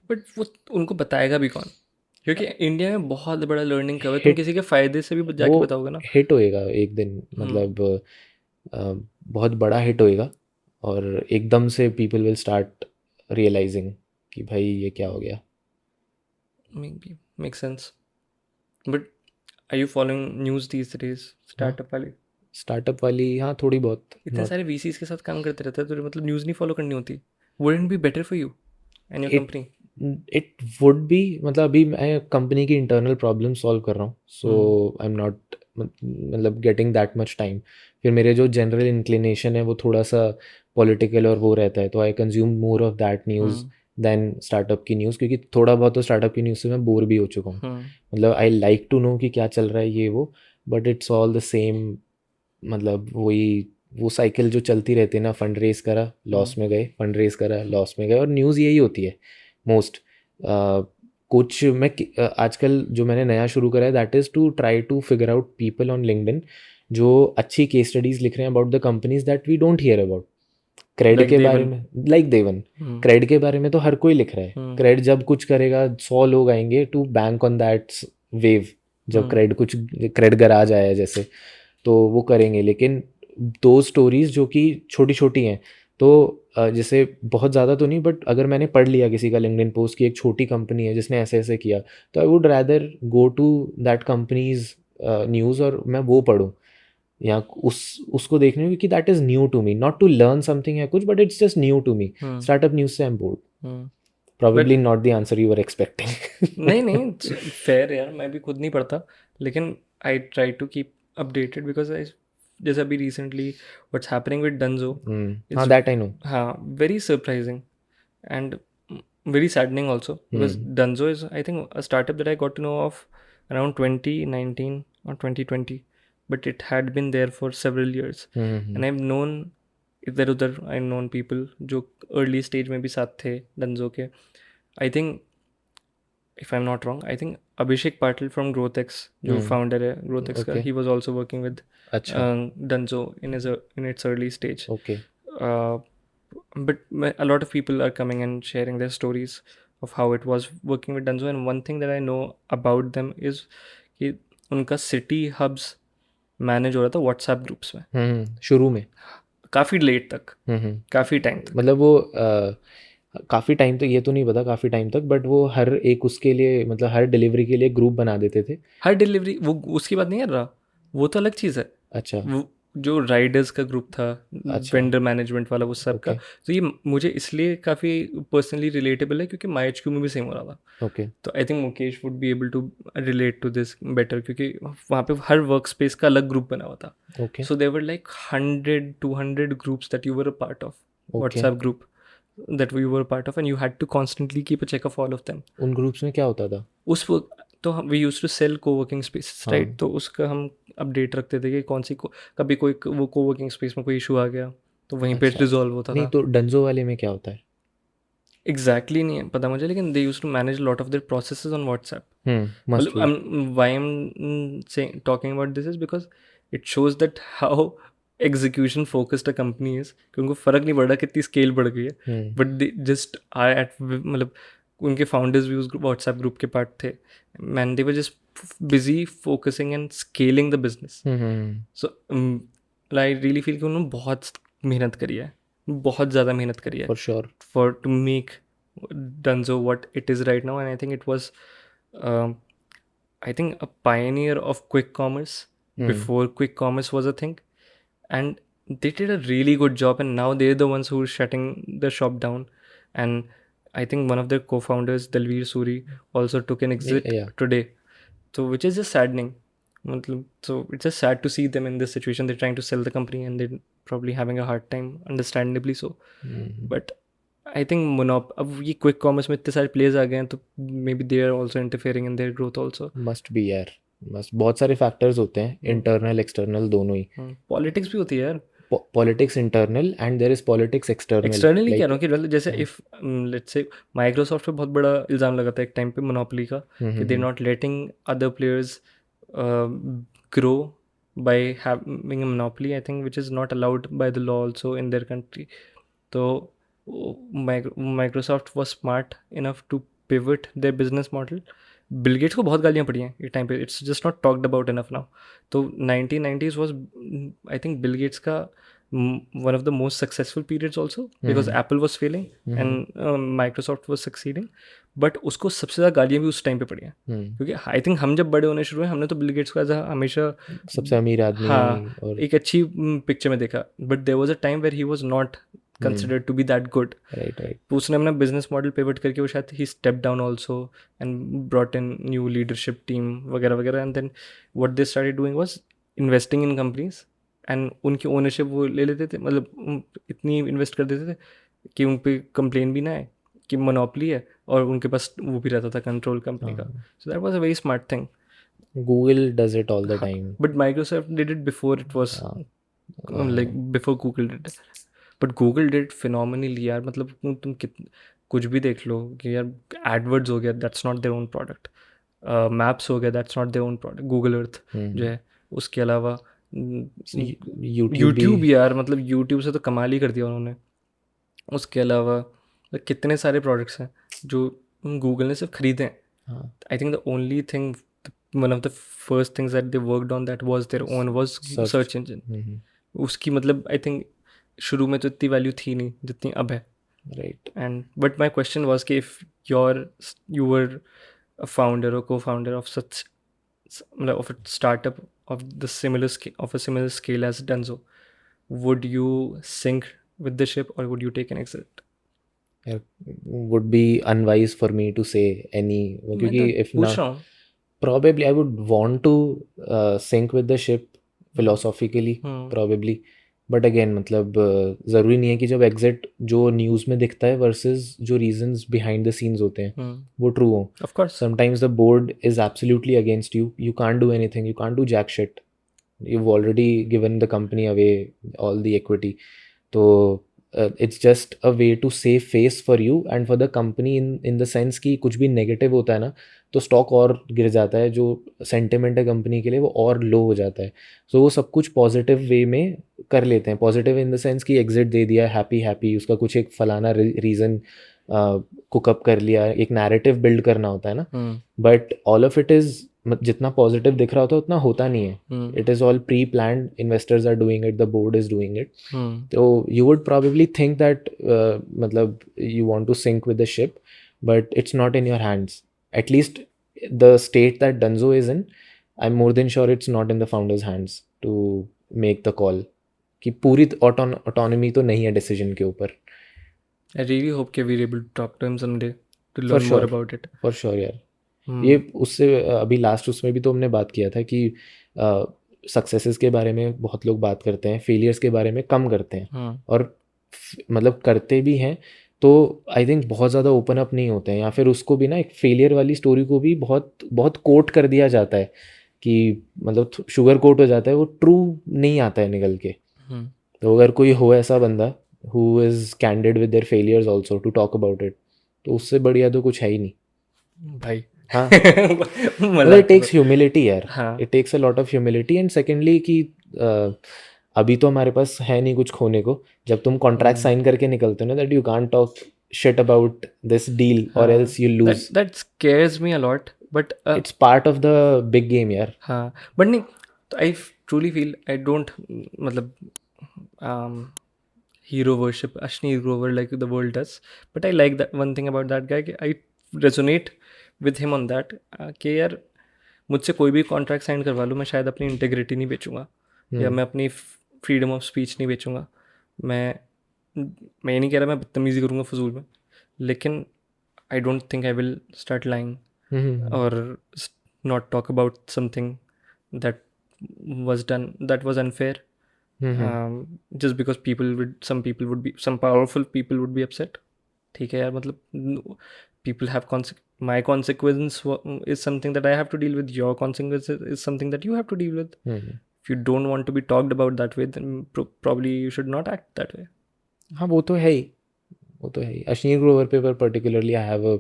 But वो उनको बताएगा भी कौन? क्योंकि इंडिया में बहुत बड़ा लर्निंग कर्व है, तुम हिट किसी के फ़ायदे से भी वो जाके बताओगे ना। हिट होएगा एक दिन, मतलब बहुत बड़ा हिट होएगा और एकदम से पीपल विल स्टार्ट रियलाइजिंग कि भाई ये क्या हो गया। Make sense. But are you following news these days हाँ, स्टार्टअप वाली? स्टार्टअप वाली हाँ थोड़ी बहुत, इतने नॉट सारे VCs के साथ काम करते रहते हैं, तो मतलब न्यूज़ नहीं फॉलो करनी होती? Wouldn't be better for you and your it company? It would be. मतलब अभी मैं कंपनी की इंटरनल प्रॉब्लम सॉल्व कर रहा हूँ, सो आई एम नॉट मतलब गेटिंग दैट मच टाइम। फिर मेरे जो जनरल इंक्लिनेशन है वो थोड़ा सा पॉलिटिकल और वो रहता है, तो I consume more of that news than startup की न्यूज़, क्योंकि थोड़ा बहुत तो स्टार्टअप की न्यूज़ से मैं बोर भी हो चुका हूँ। मतलब आई लाइक टू नो कि क्या चल रहा है ये वो, but it's all the same. मतलब वही वो साइकिल जो चलती रहती है ना, फंड रेज करा लॉस में गए, फंड रेज करा लॉस में गए, और न्यूज़ यही होती है मोस्ट। कुछ मैं आजकल जो मैंने नया शुरू करा है that is to try to figure out people on LinkedIn जो अच्छी केस स्टडीज़ लिख रहे हैं about the companies that we don't hear about. CRED like के बारे देवन। में, लाइक देवन, क्रेड के बारे में तो हर कोई लिख रहा है। क्रेड जब कुछ करेगा 100 लोग आएंगे to bank on that wave. जब क्रेड कुछ, क्रेड गराज आया जैसे, तो वो करेंगे। लेकिन दो स्टोरीज जो कि छोटी छोटी हैं, तो जैसे बहुत ज़्यादा तो नहीं, बट अगर मैंने पढ़ लिया किसी का लिंक्डइन पोस्ट कि एक छोटी कंपनी है जिसने ऐसे ऐसे किया, तो I would rather go to that companies news और मैं वो पढूं, या उसको देखने में, क्योंकि that is new to me, not to learn something या कुछ, but it's just new to me. Startup news से I am bored. But probably not the answer you were expecting. नहीं नहीं, फेयर यार, मैं भी खुद नहीं पढ़ता, लेकिन I try to keep updated because I, जैसे अभी recently what's happening with Dunzo हाँ, इज, दैट आई नो। हाँ, very surprising and very saddening also, because Dunzo is, I think, a startup that I got to know of around 2019 or 2020, but it had been there for several years, and I've known इधर उधर, I've known people जो early stage में भी साथ थे Dunzo के. I think, if I'm not wrong, I think Abhishek Patil from GrowthX, जो founder है GrowthX का, okay, he was also working with अच्छा, Dunzo in its early stage. Okay, Uh, but a lot of people are coming and sharing their stories of how it was working with Dunzo. And one thing that I know about them is कि उनका city hubs manage हो रहा था WhatsApp groups में शुरू में। काफ़ी late तक, काफ़ी टाइम तक. मतलब वो काफ़ी टाइम तक, ये तो नहीं पता काफ़ी टाइम तक, बट वो हर एक उसके लिए, मतलब हर डिलीवरी के लिए ग्रुप बना देते थे। हर डिलीवरी, वो उसकी बात नहीं कर रहा, वो तो अलग चीज़ है. अच्छा, वो जो राइडर्स का ग्रुप था, अच्छा, वेंडर मैनेजमेंट वाला, वो सब का. ओके, तो ये मुझे इसलिए काफ़ी पर्सनली रिलेटेबल है क्योंकि MyHQ में भी सेम हो रहा था. ओके, तो I think Mukesh would be able to relate to this better, क्योंकि वहाँ पे हर वर्क स्पेस का अलग ग्रुप बना हुआ था. Okay, so there were like 100-200 groups that you were a part of, okay. WhatsApp group that you were a part of, and you had to constantly keep a check of all of them. उन ग्रुप्स में क्या होता था? उस वक्त तो हम, we used to sell coworking space, हाँ, राइट? तो उसका हम अपडेट रखते थे कि कौन सी कभी कोई वो कोवर्किंग स्पेस में कोई इशू आ गया तो वहीं पे अच्छा। रिजॉल्व होता नहीं था. तो डंजो वाले में क्या होता है? एग्जैक्टली नहीं है पता मुझे, लेकिन they use to manage lot of their processes on WhatsApp. Must be. मतलब why I am talking about this is because it shows that how execution focused a company is, कि उनको फ़र्क नहीं पड़ रहा कितनी स्केल बढ़ गई है, but they just are at, मतलब उनके फाउंडर्स भी उस व्हाट्सएप ग्रुप के पार्ट थे, man they were just busy focusing and scaling the business. So I really feel कि उन्होंने बहुत मेहनत करी है, बहुत ज़्यादा मेहनत करी है for sure. for to make Dunzo what it is right now. And I think it was, I think, a pioneer of quick commerce before quick commerce was a thing, and they did a really good job. And now they're the ones who are shutting the shop down, and I think one of their co-founders, Dalveer Suri, also took an exit Yeah. today. So which is just saddening. So it's just sad to see them in this situation. They're trying to sell the company and they're probably having a hard time, understandably so. But I think अब ये quick commerce में इतने सारे players आ गए हैं, तो maybe they are also interfering in their growth also. Must be यार, must, बहुत सारे फैक्टर्स होते हैं, इंटरनल एक्सटर्नल दोनों ही. पॉलिटिक्स भी होती है यार. Politics internal and there is politics external. Externally कह रहा हूँ कि मतलब जैसे इफ लेट्स से माइक्रोसॉफ्ट पे बहुत बड़ा इल्ज़ाम लगा था एक टाइम पे मोनोपोली का, कि they not letting other players grow by having a monopoly, I think, which is not allowed by the law also in their country. तो Microsoft was smart enough to pivot their business model. Bill Gates को बहुत गालियाँ पड़ी हैं एक time पे, it's just not talked about enough now. तो 1990s was, I think, Bill Gates का one of the most successful periods also, because Apple was failing and Microsoft was succeeding. But उसको सबसे ज़्यादा गालियाँ भी उस टाइम पे पड़ी हैं, क्योंकि आई थिंक हम जब बड़े होने शुरू हुए हमने तो बिल गेट्स को एज हमेशा सबसे अमीर आदमी. हाँ और एक अच्छी पिक्चर में देखा. But there was a time where he was not considered to be that good. Right तो उसने अपना बिजनेस मॉडल पिवट करके वो शायद ही step down also and brought in new leadership team वगैरह वगैरह. And then what they started doing was investing in companies, and उनकी ओनरशिप वो ले लेते थे, मतलब इतनी इन्वेस्ट कर देते थे कि उन पे कंप्लेन भी ना आए कि मोनोपोली है, और उनके पास वो भी रहता था कंट्रोल कंपनी का. So that was a very smart thing. Google does it all the time. But Microsoft did it before it was like before Google did it. But Google did phenomenally यार. मतलब तुम कुछ भी देख लो कि यार Edwards हो गया, that's not their own product. Maps हो गया, that's not their own product. Google Earth जो है, उसके अलावा यूट्यूब यार, मतलब यूट्यूब से तो कमाल ही कर दिया उन्होंने. उसके अलावा कितने सारे प्रोडक्ट्स हैं जो गूगल ने सिर्फ खरीदे हैं. I think the only thing, one of the first things that they worked on that was their own was search engine. उसकी मतलब आई थिंक शुरू में तो इतनी वैल्यू थी नहीं जितनी अब है. Right. And but my question was कि if you were a founder or co-founder of such, of a startup of the similar scale as Dunzo, would you sink with the ship or would you take an exit? Would be unwise for me to say any, क्योंकि if पूछ ना, रहा हूँ. probably I would want to sink with the ship philosophically, probably. But again मतलब ज़रूरी नहीं है कि जब एग्जिट जो न्यूज़ में दिखता है वर्सेस जो रीजंस बिहाइंड द सीन्स होते हैं वो ट्रू हो. Of course. Sometimes the board is absolutely against you. You can't do anything, you can't do jack shit. you've already given the company away all the equity. So it's just a way to save face for you and for the company in the sense कि कुछ भी negative होता है ना तो stock और गिर जाता है, जो सेंटिमेंट है कंपनी के लिए वो और लो हो जाता है. सो वो सब कुछ पॉजिटिव वे में कर लेते हैं. पॉजिटिव इन द सेंस कि एग्जिट दे दिया, हैप्पी, उसका कुछ एक फलाना रीज़न कुकअप कर लिया, एक नैरेटिव बिल्ड करना होता है ना. But all of it is, जितना पॉजिटिव दिख रहा होता है उतना होता नहीं है. It is all pre planned. Investors are doing it, the board is doing it. तो you would probably think that मतलब you want to sink with the ship, but it's not in your hands. At least the state that Dunzo is in, I am more than sure it's not in the founders hands to make the call. कि पूरी autonomy तो नहीं है decision के ऊपर. I really hope that we're able to talk to him someday to learn more about it. For sure यार. ये उससे अभी लास्ट उसमें भी तो हमने बात किया था कि सक्सेसेस के बारे में बहुत लोग बात करते हैं, फेलियर्स के बारे में कम करते हैं. और मतलब करते भी हैं तो आई थिंक बहुत ज़्यादा ओपन अप नहीं होते हैं, या फिर उसको भी ना एक फेलियर वाली स्टोरी को भी बहुत बहुत कोट कर दिया जाता है कि मतलब शुगर कोट हो जाता है, वो ट्रू नहीं आता है निकल के. तो अगर कोई हो ऐसा बंदा who is candid with their failures also to talk about it, तो उससे बढ़िया तो कुछ है ही नहीं भाई. हाँ. मतलब it takes humility यार. It takes a lot of humility. and secondly कि अभी तो हमारे पास है नहीं कुछ खोने को. जब तुम कॉन्ट्रैक्ट साइन करके निकलते हो ना, that you can't talk shit about this deal or else you lose. That scares me a lot, but it's part of the big game यार. हाँ, but नहीं, I truly feel I don't मतलब hero worship Ashni Grover like the world does, but I like that one thing about that guy. I resonate with him on that कि यार मुझसे कोई भी contract sign करवा लो, मैं शायद अपनी इंटेग्रिटी नहीं बेचूंगा, या मैं अपनी फ्रीडम ऑफ स्पीच नहीं बेचूंगा. मैं ये नहीं कह रहा मैं बदतमीज़ी करूँगा फजूल में, लेकिन I don't think I will start lying or not talk about something that was done that was unfair, just because some powerful people would be upset. ठीक है यार, मतलब people have my consequence is something that I have to deal with. Your consequence is something that you have to deal with. If you don't want to be talked about that way, then probably you should not act that way. हाँ वो तो है ही, वो तो है ही। अश्नीर ग्रोवर पे पर particularly I have a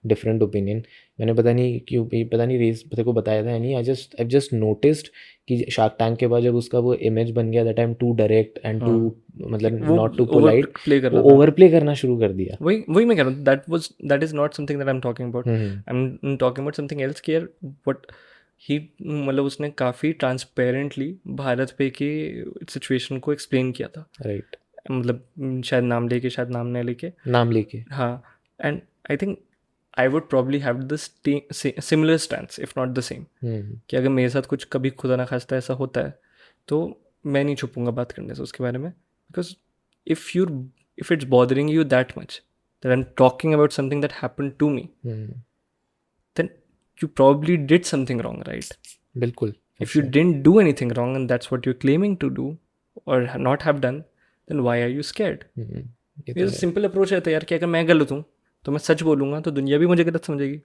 different opinion. मैंने पता नहीं क्यों, पता नहीं रेस तेरे को बताया था नहीं, आई जस्ट नोटिस्ड कि शार्क टैंक के बाद जब उसका वो इमेज बन गया that I am to direct and to मतलब वो नॉट टू पोलाइट, प्ले कर वो रहा था। ओवर प्ले करना शुरू कर दिया। वही मैं कह रहा हूँ, that is not something that I'm talking about. I'm talking about something else कि यार what he मतलब उसने काफ़ी ट्रांसपेरेंटली भारत पे की सिचुएशन को एक्सप्लेन किया था, राइट, मतलब शायद नाम लेके शायद नाम नहीं लेके, नाम लेके। हाँ। And I think I would probably have this similar stance if not the same, कि अगर मेरे साथ कुछ कभी खुदा ना खास्ता ऐसा होता है तो मैं नहीं छुपूंगा बात करने से उसके बारे में, because if it's bothering you that much that I'm talking about something that happened to me, then you probably did something wrong, right? बिल्कुल। If you didn't do anything wrong and that's what you're claiming to do or not have done, then why are you scared? ये simple approach रहता है यार कि अगर मैं गलत हूँ तो मैं सच बोलूँगा तो दुनिया भी मुझे गलत समझेगी,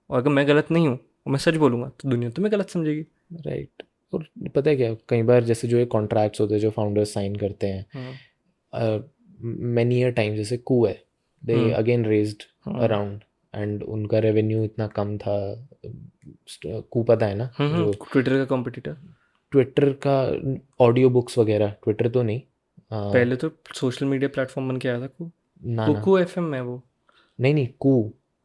और अगर मैं गलत नहीं हूँ और मैं सच बोलूँगा तो दुनिया तुम्हें गलत समझेगी। राइट। और पता है क्या, कई बार जैसे जो ये कॉन्ट्रैक्ट्स होते हैं जो फाउंडर्स साइन करते हैं, मैनी अ टाइम, जैसे कू है, दे अगेन रेज्ड अराउंड एंड उनका रेवेन्यू इतना कम था। कू पता है ना, जो ट्विटर का कॉम्पिटिटर, ट्विटर का ऑडियो बुक्स वगैरह, ट्विटर तो नहीं, पहले तो सोशल मीडिया प्लेटफॉर्म बन के आया था कू, ना कुकू एफएम है वो, नहीं कू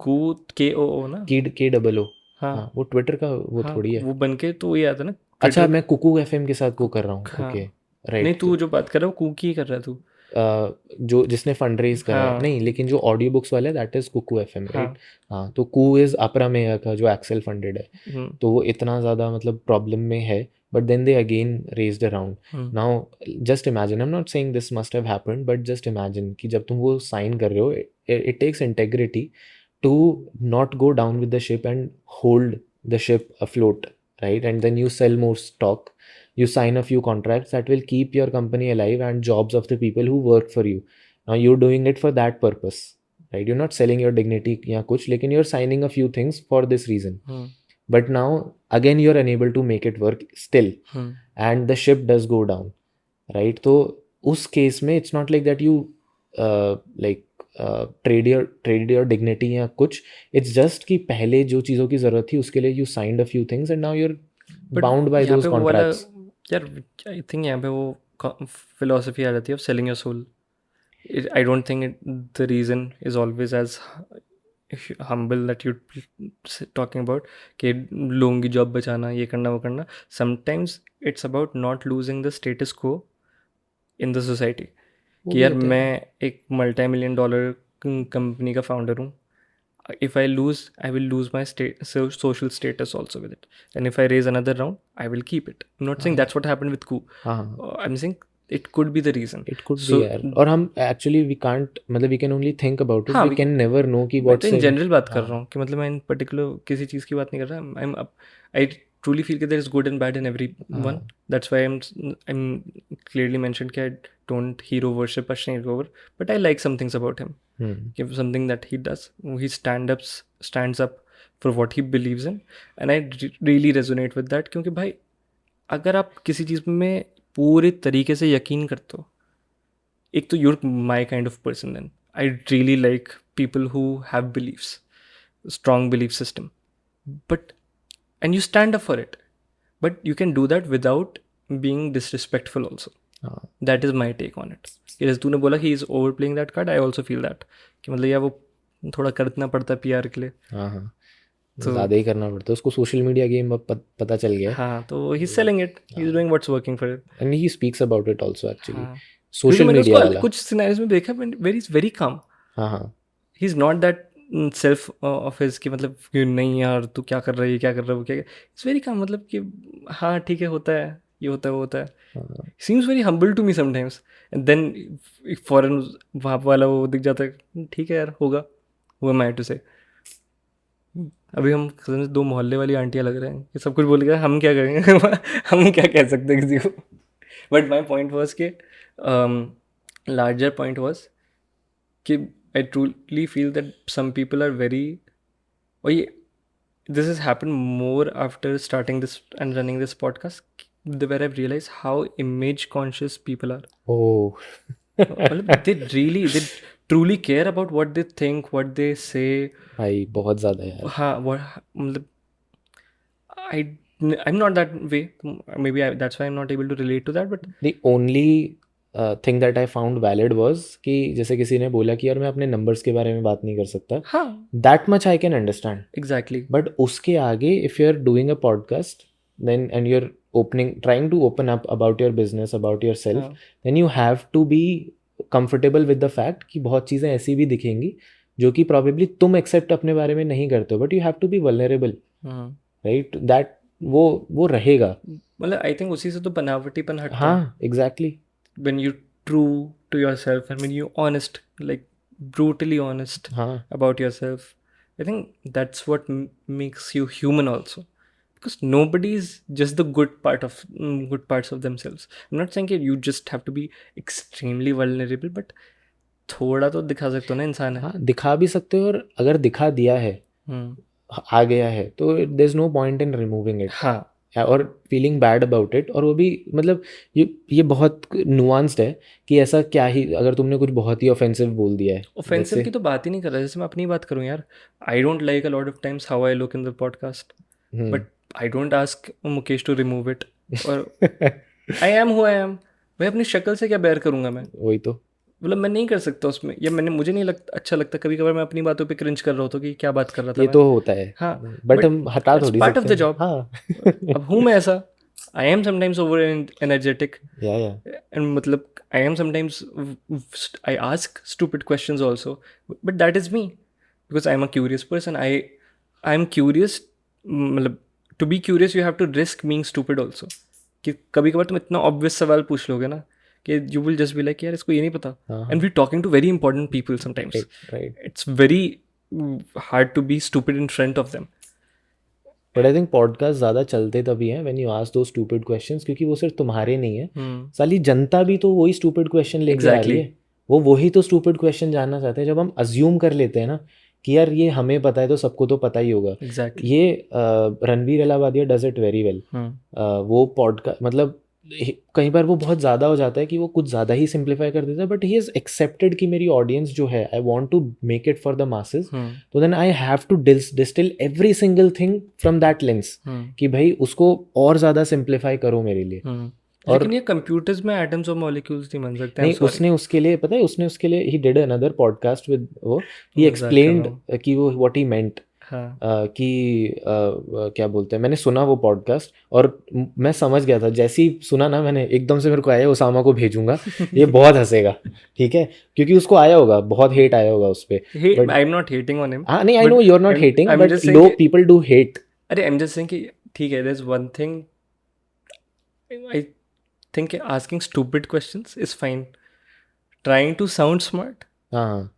KOO ना, KOO। हाँ हाँ वो ट्विटर का वो हाँ, थोड़ी है। वो बन के तो ये आता ना। अच्छा, मैं कुकू एफएम के साथ वो कर रहा हूँ। हाँ, ओके नहीं राइट। तू जो बात कर रहा है वो कूकी कर रहा है तू। जो जिसने फंड रेज करा है, हाँ नहीं, लेकिन जो ऑडियो बुक्स वाला है दैट इज कुकू एफएम, हाँ राइट। हाँ, तो कू इज अपरा मेयर का जो एक्सेल फंडेड है, हम्म, तो वो इतना ज़्यादा मतलब प्रॉब्लम में है, but then they again raised around. Now just imagine, I am not saying this must have happened, but just imagine कि जब तुम वो साइन कर रहे हो, it takes integrity to not go down with the ship and hold the ship afloat, right? And then you sell more stock, you sign a few contracts that will keep your company alive and jobs of the people who work for you. Now you're doing it for that purpose, right? You're not selling your dignity या कुछ, लेकिन you're signing a few things for this reason. But now again you're unable to make it work still, and the ship does go down, right? तो उस case में it's not like that you like trade your dignity या कुछ, it's just कि पहले जो चीज़ों की ज़रूरत थी उसके लिए you signed a few things and now you are bound by those contracts. यार आई थिंक यहाँ पे वो फिलोसफी आ जाती है of selling your soul. I don't think the reason is always as humble that you talking about कि लोगों की जॉब बचाना, ये करना वो करना। Sometimes it's about not losing the status को इन द सोसाइटी, कि यार मैं एक $multi-million कंपनी का फाउंडर हूँ, if I lose, I will lose my social status also with it. And if I raise another round, I will keep it. I'm not saying that's what happened with Ku. I'm saying it could be the reason. It could be यार, और हम actually we can't, मतलब we can only think about it. We can never know कि मैं what तो in general बात कर रहा हूँ कि मतलब मैं in particular किसी चीज़ की बात नहीं कर रहा। I truly feel that there is good and bad in everyone. That's why I'm clearly mentioned कि I don't hero worship Ashwini Grover, but I like some things about him. Something that he does, he stands up for what he believes in, and I really resonate with that. क्योंकि भाई अगर आप किसी चीज़ में पूरे तरीके से यकीन करते हो, एक तो you're my kind of person, then I really like people who have beliefs, strong belief system, and you stand up for it, but you can do that without being disrespectful also. That is my take on it. जैसे तूने बोला कि he is overplaying that card, I also feel that कि मतलब यार वो थोड़ा करना पड़ता है PR के लिए। हाँ तो ज़्यादा ही करना पड़ता है उसको। सोशल मीडिया गेम अब पता चल गया। हाँ, तो he is selling it, he is doing what's working for it, and he speaks about it also actually. Social media वाला कुछ सिनेरियोज में देखा, वेरी वेरी काम। हाँ he is not that self office की, मतलब कि नहीं यार तू क्या कर रहा है, ये क्या कर रहा है, वो क्या, इट्स वेरी काम, मतलब कि हाँ ठीक है, होता है, ये होता है, वो होता है। Seems very humble to me sometimes, and then foreign वहाँ वाला वो दिख जाता है, ठीक है यार होगा, वो मैं टू से, अभी हम कसम से 2 मोहल्ले वाली आंटियाँ लग रहे हैं कि सब कुछ बोल गए, हम क्या करेंगे? हम क्या कह सकते हैं किसी को? बट माई पॉइंट वॉज कि लार्जर पॉइंट वॉज कि I truly feel that some people are very, और ये this has happened more after starting this and running this podcast, where I've realized how image conscious people are. ओह मतलब they truly care about what they think, what they say. भाई बहुत ज़्यादा यार. हाँ मतलब I I'm not that way. Maybe that's why I'm not able to relate to that. But The only thing that I found valid was कि जैसे किसी ने बोला कि यार मैं अपने नंबर्स के बारे में बात नहीं कर सकता, हाँ that much I can understand. exactly. But उसके आगे if you are doing a podcast then and you are opening trying to open up about your business about your self then you have to be comfortable with the fact कि बहुत चीज़ें ऐसी भी दिखेंगी जो कि probably तुम accept अपने बारे में नहीं करते हो, but you have to be vulnerable, right? That वो रहेगा. मतलब I think उसी से तो बनावटीपन हटता है. हाँ exactly. When you true to yourself and when you honest, like brutally honest हाँ about yourself, I think that's what makes you human also, because nobody is just the good parts of themselves. I'm not saying that you just have to be extremely vulnerable, but थोड़ा तो दिखा सकते हो ना इंसान है. हाँ दिखा भी सकते हो, और अगर दिखा दिया है आ गया है तो there is no point in removing it हाँ और फीलिंग बैड अबाउट इट. और वो भी मतलब ये बहुत नुआंस्ड है कि ऐसा क्या ही अगर तुमने कुछ बहुत ही ऑफेंसिव बोल दिया है. ऑफेंसिव की तो बात ही नहीं कर रहा. जैसे मैं अपनी बात करूँ यार, I don't like a lot of times how I look in the podcast, but I don't ask Mukesh to remove it. और I am who I am. भाई अपनी शक्ल से क्या बैर करूंगा मैं? वही तो. मतलब मैं नहीं कर सकता उसमें, या मुझे नहीं लगता अच्छा लगता. कभी कभार मैं अपनी बातों पे क्रिंज कर रहा होता कि क्या बात कर रहा था ये मैं. तो होता है. हाँ बट हम हटा it's थोड़ी part of सकते the हैं. job. हाँ अब हूँ मैं ऐसा. I am sometimes over energetic या एंड मतलब I am sometimes I ask stupid questions also, but that is me because I am a curious person. I am curious. मतलब to be curious you have to risk being stupid also. कि कभी कभार तुम इतना obvious सवाल पूछ लोगे ना कि you will just be like यार इसको ये नहीं पता. And we talking to very important people sometimes. Right. It's very hard to be stupid in front of them. But I think podcast ज़्यादा चलते तभी हैं व्हेन यू आस्क दो स्टूपिड क्वेश्चंस, क्योंकि वो सिर्फ तुम्हारे नहीं है, साली जनता भी तो वही स्टूपिड क्वेश्चन लेके आ रही है. वो वही तो स्टूपिड क्वेश्चन जानना चाहते हैं. जब हम अज्यूम कर लेते हैं ना कि यार ये हमें पता है तो सबको तो पता ही होगा. एग्जैक्टली. ये Ranveer Allahbadia does it very well. वो पॉडकास्ट मतलब कई बार वो बहुत ज़्यादा हो जाता है कि वो कुछ ज़्यादा ही सिंप्लीफाई कर देता है, बट ही इज़ एक्सेप्टेड कि मेरी ऑडियंस जो है I want to make it for the masses, तो then I have to distill every single thing from that lens कि भाई उसको और ज़्यादा सिंप्लीफाई करो मेरे लिए. और लेकिन ये कंप्यूटर्स में एटम्स और मॉलिक्यूल्स नहीं बन सकते. नहीं उसने उसके लिए पता है, उसने उसके लिए he did another podcast with वो ही एक्सप्लेन्ड कि वो व्हाट ही मेंट. कि क्या बोलते हैं, मैंने सुना वो पॉडकास्ट और मैं समझ गया था. जैसे ही सुना ना मैंने एकदम से मेरे को आया उसामा को भेजूंगा, ये बहुत हंसेगा, ठीक है, क्योंकि उसको आया होगा, बहुत हेट आया होगा उस पे. I am not hating on him. हाँ नहीं I know you are not hating, but low people do hate. अरे आई एम जस्ट सेइंग कि ठीक है, there is one thing I think asking stupid questions is fine. Trying to sound smart, हाँ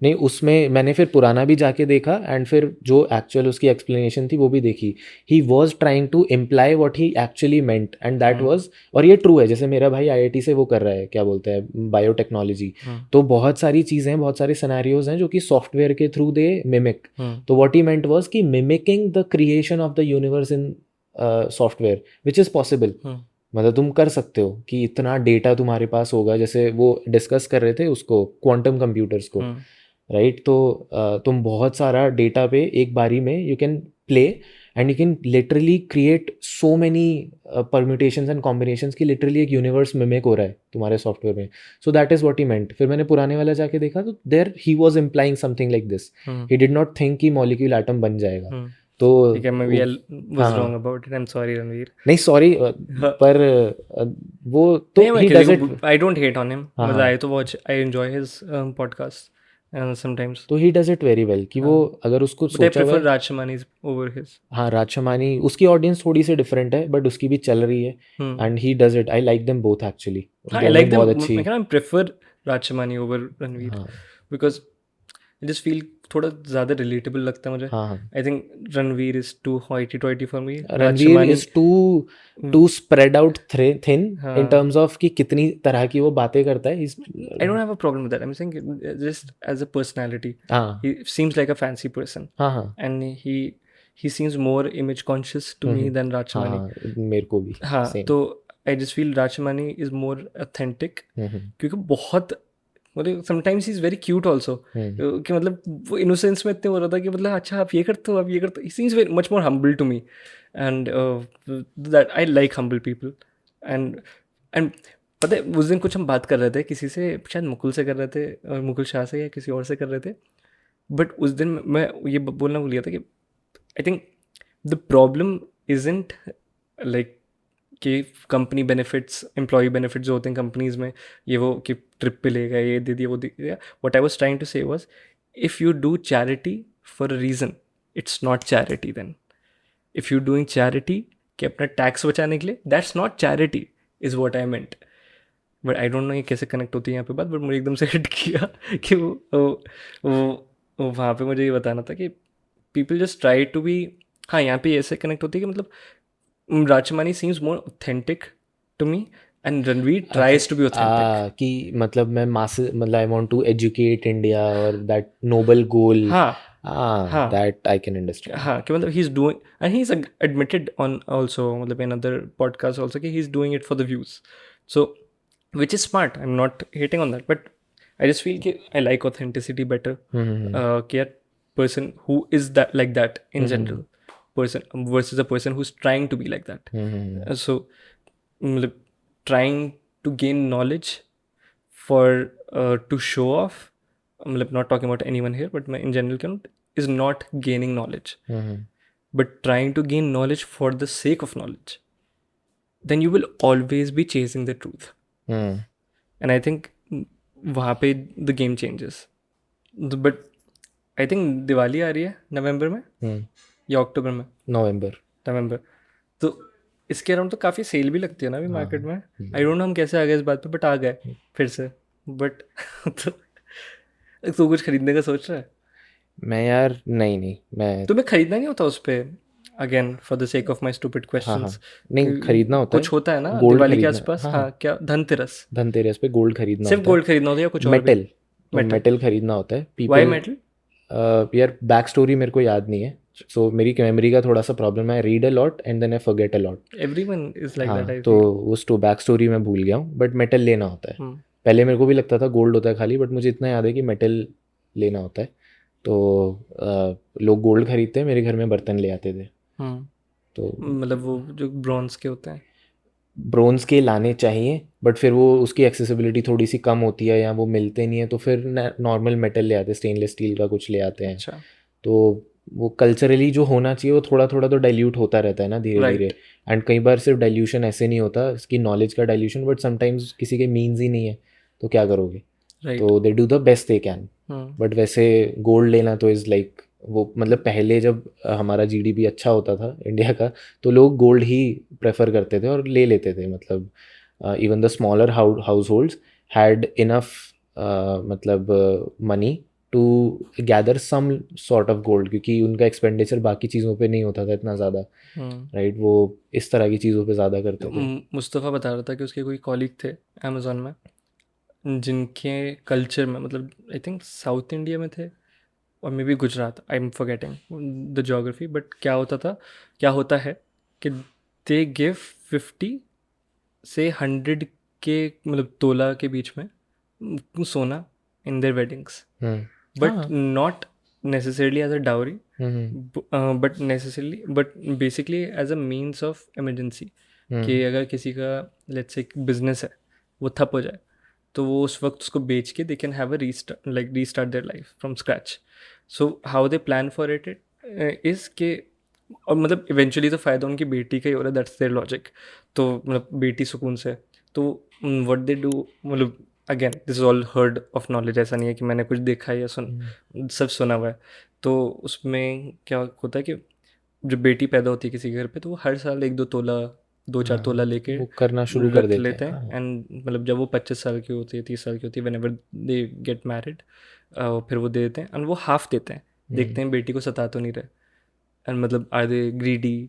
नहीं उसमें मैंने फिर पुराना भी जाके देखा एंड फिर जो एक्चुअल उसकी एक्सप्लेनेशन थी वो भी देखी. He was trying to imply what he actually meant and that was, और ये ट्रू है. जैसे मेरा भाई IIT से वो कर रहा है, क्या बोलते हैं, बायोटेक्नोलॉजी. तो बहुत सारी चीज़ें हैं, बहुत सारे सिनेरियोज हैं जो कि सॉफ्टवेयर के थ्रू दे मिमिक. तो व्हाट ही मेंट वाज कि mimicking the creation of the universe in software which is possible. मतलब तुम कर सकते हो कि इतना डेटा तुम्हारे पास होगा, जैसे वो डिस्कस कर रहे थे उसको क्वांटम कंप्यूटर्स को, राइट. तो तुम बहुत सारा डेटा पे एक बारी में you can play and you can literally create so many permutations and combinations की लिटरली एक यूनिवर्स मिमिक हो रहा है तुम्हारे सॉफ्टवेयर में. So that is what he meant. फिर मैंने पुराने वाला जाके देखा तो there he was implying something like this. He did not think कि मॉलिक्यूल एटम बन जाएगा. तो ठीक है, मैं was wrong about it. I am sorry Ranveer. नहीं सॉरी, पर वो तो he does it. I don't hate on him. मतलब आई तो watch, I enjoy his podcast sometimes. तो he does it very well कि वो अगर उसको सोचा हुआ है. Raj Shamani over his. हाँ राज शमानी, उसकी ऑडियंस थोड़ी सी डिफरेंट है बट उसकी भी चल रही है and he does it. I like them both actually. I like them. I prefer Raj Shamani over Ranveer because just feel थोड़ा ज़्यादा रिलेटेबल लगता है मुझे. हाँ हाँ. I think Ranveer is too hoity toity for me. Ranveer is too spread out thin in हाँ. Terms of कि कितनी तरह की वो बातें करता है. I don't have a problem with that. I'm saying just as a personality, हाँ he seems like a fancy person, हाँ हाँ and he seems more image conscious to me than हाँ Rachamani. हाँ, मेरे को भी हाँ, सेम. तो I just feel Rachamani is more authentic, क्योंकि बहुत मतलब sometimes he's very cute also, कि मतलब वो innocence में इतने हो रहा था कि मतलब अच्छा आप ये करते हो, आप ये करते हो. He seems very much more humble to me, and that I like humble people. and पता है उस दिन कुछ हम बात कर रहे थे किसी से, शायद मुकुल से कर रहे थे, और मुकुल शाह से या किसी और से कर रहे थे. बट उस दिन मैं ये बोलना भूल गया था कि I think the problem isn't like कि कंपनी बेनिफिट्स, एम्प्लॉय बेनिफिट्स जो होते हैं कंपनीज में, ये वो कि ट्रिप पे ले गए, ये दे दिया, वो दे दिया. What I was trying to say was, if you do charity for a reason, it's not charity then. If you doing charity कि अपना टैक्स बचाने के लिए, that's not charity is what I meant. But I don't know ये कैसे connect होती है यहाँ पे बात, बट मुझे एकदम से हिट किया कि वो वहाँ पे मुझे ये बताना था कि people just try to be. हाँ, यहाँ पे ऐसे कनेक्ट होती है कि मतलब Rajmani seems more authentic to me and Ranveer tries to be authentic. कि मतलब मैं मास मतलब I want to educate India और दैट नोबल गोल. हाँ हाँ, दैट आई कैन अंडरस्टैंड. हाँ, कि मतलब he is doing, and he is admitted on also, मतलब इन अदर पॉडकास्ट ऑल्सो, कि he is doing it for the views. So which is smart. I'm not hating on that, but I just feel कि I like authenticity better. कि यार person who is that like that in general, person versus a person who's trying to be like that. So मतलब trying to gain knowledge for to show off, मतलब not talking about anyone here, but in general is not gaining knowledge. But trying to gain knowledge for the sake of knowledge, then you will always be chasing the truth. And I think वहाँ पे the game changes. But I think Diwali आ रही है नवंबर में या अक्टूबर में. नवंबर. तो इसके around तो काफ़ी सेल भी लगती है ना अभी मार्केट में. आई डोंट नो हम कैसे आ गए इस बात पे, बट आ गए फिर से. बट तो कुछ खरीदने का सोच रहा है? मैं यार नहीं मैं तुम्हें खरीदना नहीं होता उस पर again for the sake of my stupid questions? नहीं खरीदना होता कुछ होता है ना गोल्ड दिवाली के खरीदना. आसपास. हाँ, क्या धनतेरस पे गोल्ड खरीदना सिर्फ होता है. गोल्ड खरीदना होता है या कुछ और भी? मेटल खरीदना होता है. Why metal? यार बैक स्टोरी मेरे को याद नहीं है, सो मेरी मेमोरी का थोड़ा सा प्रॉब्लम है. Read a lot and then I forget a lot. Everyone is like that. I तो वो बैक स्टोरी मैं भूल गया हूँ, बट मेटल लेना होता है. पहले मेरे को भी लगता था गोल्ड होता है खाली, बट मुझे इतना याद है कि मेटल लेना होता है. तो लोग गोल्ड खरीदते हैं, मेरे घर में बर्तन ले आते थे. तो मतलब वो जो ब्रॉन्ज के होते हैं, ब्रोंज के लाने चाहिए, बट फिर वो उसकी एक्सेसिबिलिटी थोड़ी सी कम होती है या वो मिलते नहीं है, तो फिर नॉर्मल मेटल ले आते हैं, स्टेनलेस स्टील का कुछ ले आते हैं. अच्छा. तो वो कल्चरली जो होना चाहिए वो थोड़ा थोड़ा तो डाइल्यूट होता रहता है ना धीरे धीरे. एंड कई बार सिर्फ डाइल्यूशन ऐसे नहीं होता, इसकी नॉलेज का डाइल्यूशन, बट समटाइम्स किसी के मीन्स ही नहीं है, तो क्या करोगे? तो they do the best they can. But वैसे गोल्ड लेना तो इज़ लाइक वो मतलब पहले जब हमारा जीडीपी अच्छा होता था इंडिया का, तो लोग गोल्ड ही प्रेफर करते थे और ले लेते थे. मतलब even the smaller households had enough मतलब money to gather some sort of gold, क्योंकि उनका एक्सपेंडिचर बाकी चीज़ों पे नहीं होता था इतना ज़्यादा. राइट, वो इस तरह की चीज़ों पे ज़्यादा करते थे. मुस्तफ़ा बता रहा था कि उसके कोई कॉलीग थे अमेज़ॉन में, जिनके कल्चर में मतलब आई थिंक साउथ इंडिया में थे और may be Gujarat, I am forgetting the geography, but क्या होता है कि दे गिव 50 से 100 के मतलब तोला के बीच में सोना in their weddings, but not necessarily as a dowry, but basically as a means of emergency. कि अगर किसी का लेट्स से बिजनेस है वो ठप हो जाए, तो वो उस वक्त उसको बेच के they can have a restart their life from scratch. So how they plan for it is के, और मतलब इवेंचुअली तो फ़ायदा उनकी बेटी का ही हो रहा है, दैट्स देयर लॉजिक. तो मतलब बेटी सुकून से, तो व्हाट दे डू, मतलब again this is all heard of knowledge, ऐसा नहीं है कि मैंने कुछ देखा है या सब सुना हुआ है. तो उसमें क्या होता है कि जब बेटी पैदा होती है किसी घर पे, तो वो हर साल 1-2 तोला 2-4 तोला लेके वो करना शुरू कर लेते हैं. एंड मतलब जब वो 25 साल की होती है, 30 साल की होती है, व्हेनेवर दे गेट मैरिड, फिर वो दे देते हैं एंड वो हाफ देते हैं, देखते हैं बेटी को सता तो नहीं रहे, एंड मतलब are they greedy,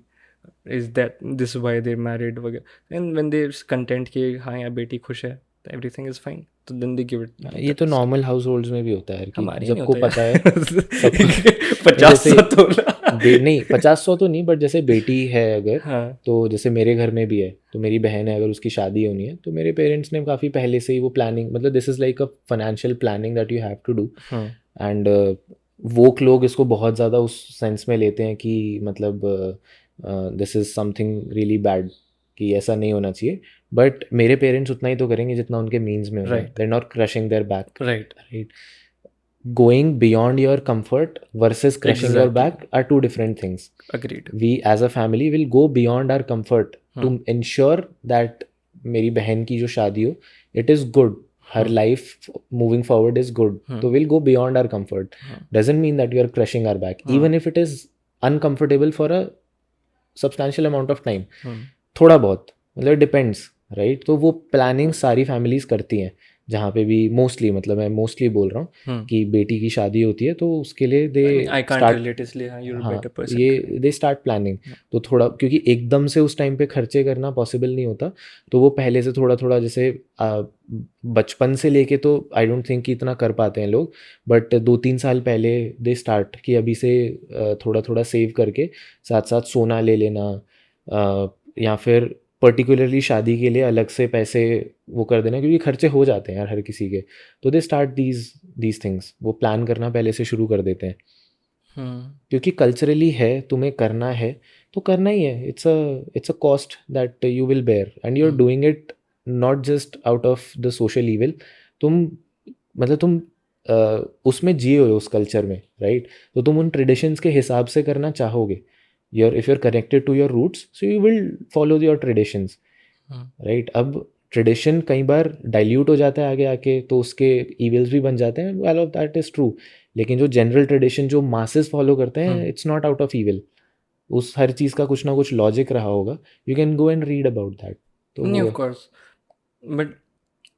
is that this why they married वगैरह, एंड व्हेन दे कंटेंट कि हाँ यार बेटी खुश है तो एवरीथिंग इज फाइन, तो देन दे गिव इट। ये तो नॉर्मल हाउस होल्ड्स में भी होता है कि हमारे नहीं सबको होता पता है यार सब 50 तो नहीं 50-100 तो नहीं, बट जैसे बेटी है अगर, हाँ तो जैसे मेरे घर में भी है, तो मेरी बहन है अगर उसकी शादी होनी है तो मेरे पेरेंट्स ने काफ़ी पहले से ही वो प्लानिंग, मतलब this is like a financial planning that you have to do. And woke लोग इसको बहुत ज़्यादा उस सेंस में लेते हैं कि मतलब this is something really bad, कि ऐसा नहीं होना चाहिए, बट मेरे पेरेंट्स उतना ही तो करेंगे जितना उनके मीन्स में होगा, Right. They are not crushing their back, right right? Going beyond your comfort versus crushing your Exactly. back are two different things. agreed We as a family will go beyond our comfort to ensure that मेरी बहन की जो शादी हो, it is good, her life moving forward is good, so we'll go beyond our comfort. Doesn't mean that we are crushing our back, even if it is uncomfortable for a substantial amount of time. थोड़ा बहुत, मतलब depends, right? तो वो planning सारी families करती हैं, जहाँ पे भी मोस्टली, मतलब मैं मोस्टली बोल रहा हूँ कि बेटी की शादी होती है तो उसके लिए दे आई कांट रिलेट, इसलिए हाँ you're a हाँ better person. ये दे स्टार्ट प्लानिंग। तो थोड़ा, क्योंकि एकदम से उस टाइम पे खर्चे करना पॉसिबल नहीं होता, तो वो पहले से थोड़ा थोड़ा, जैसे बचपन से लेके तो आई डोंट थिंक कि इतना कर पाते हैं लोग, बट 2-3 साल पहले दे स्टार्ट कि अभी से थोड़ा थोड़ा सेव करके साथ साथ सोना ले लेना, या फिर पर्टिकुलरली शादी के लिए अलग से पैसे वो कर देना, क्योंकि खर्चे हो जाते हैं यार हर किसी के, तो दे स्टार्ट दीज थिंग्स, वो प्लान करना पहले से शुरू कर देते हैं, क्योंकि कल्चरली है, तुम्हें करना है तो करना ही है, it's a cost that you will bear and you are doing it not just out of the social evil, तुम मतलब तुम उसमें जिए हो उस कल्चर में, राइट? तो तुम उन ट्रेडिशंस के हिसाब से करना चाहोगे, if you're connected to your roots, so you will follow your traditions, right? अब ट्रेडिशन कई बार डाइल्यूट हो जाता है आगे आके, तो उसके इविल्स भी बन जाते हैं, all of that is true, लेकिन जो जनरल ट्रेडिशन जो मासेस फॉलो करते हैं, it's not out of evil, उस हर चीज़ का कुछ ना कुछ लॉजिक रहा होगा, you can go and read about that. तो नहीं वो ऑफ कोर्स, बट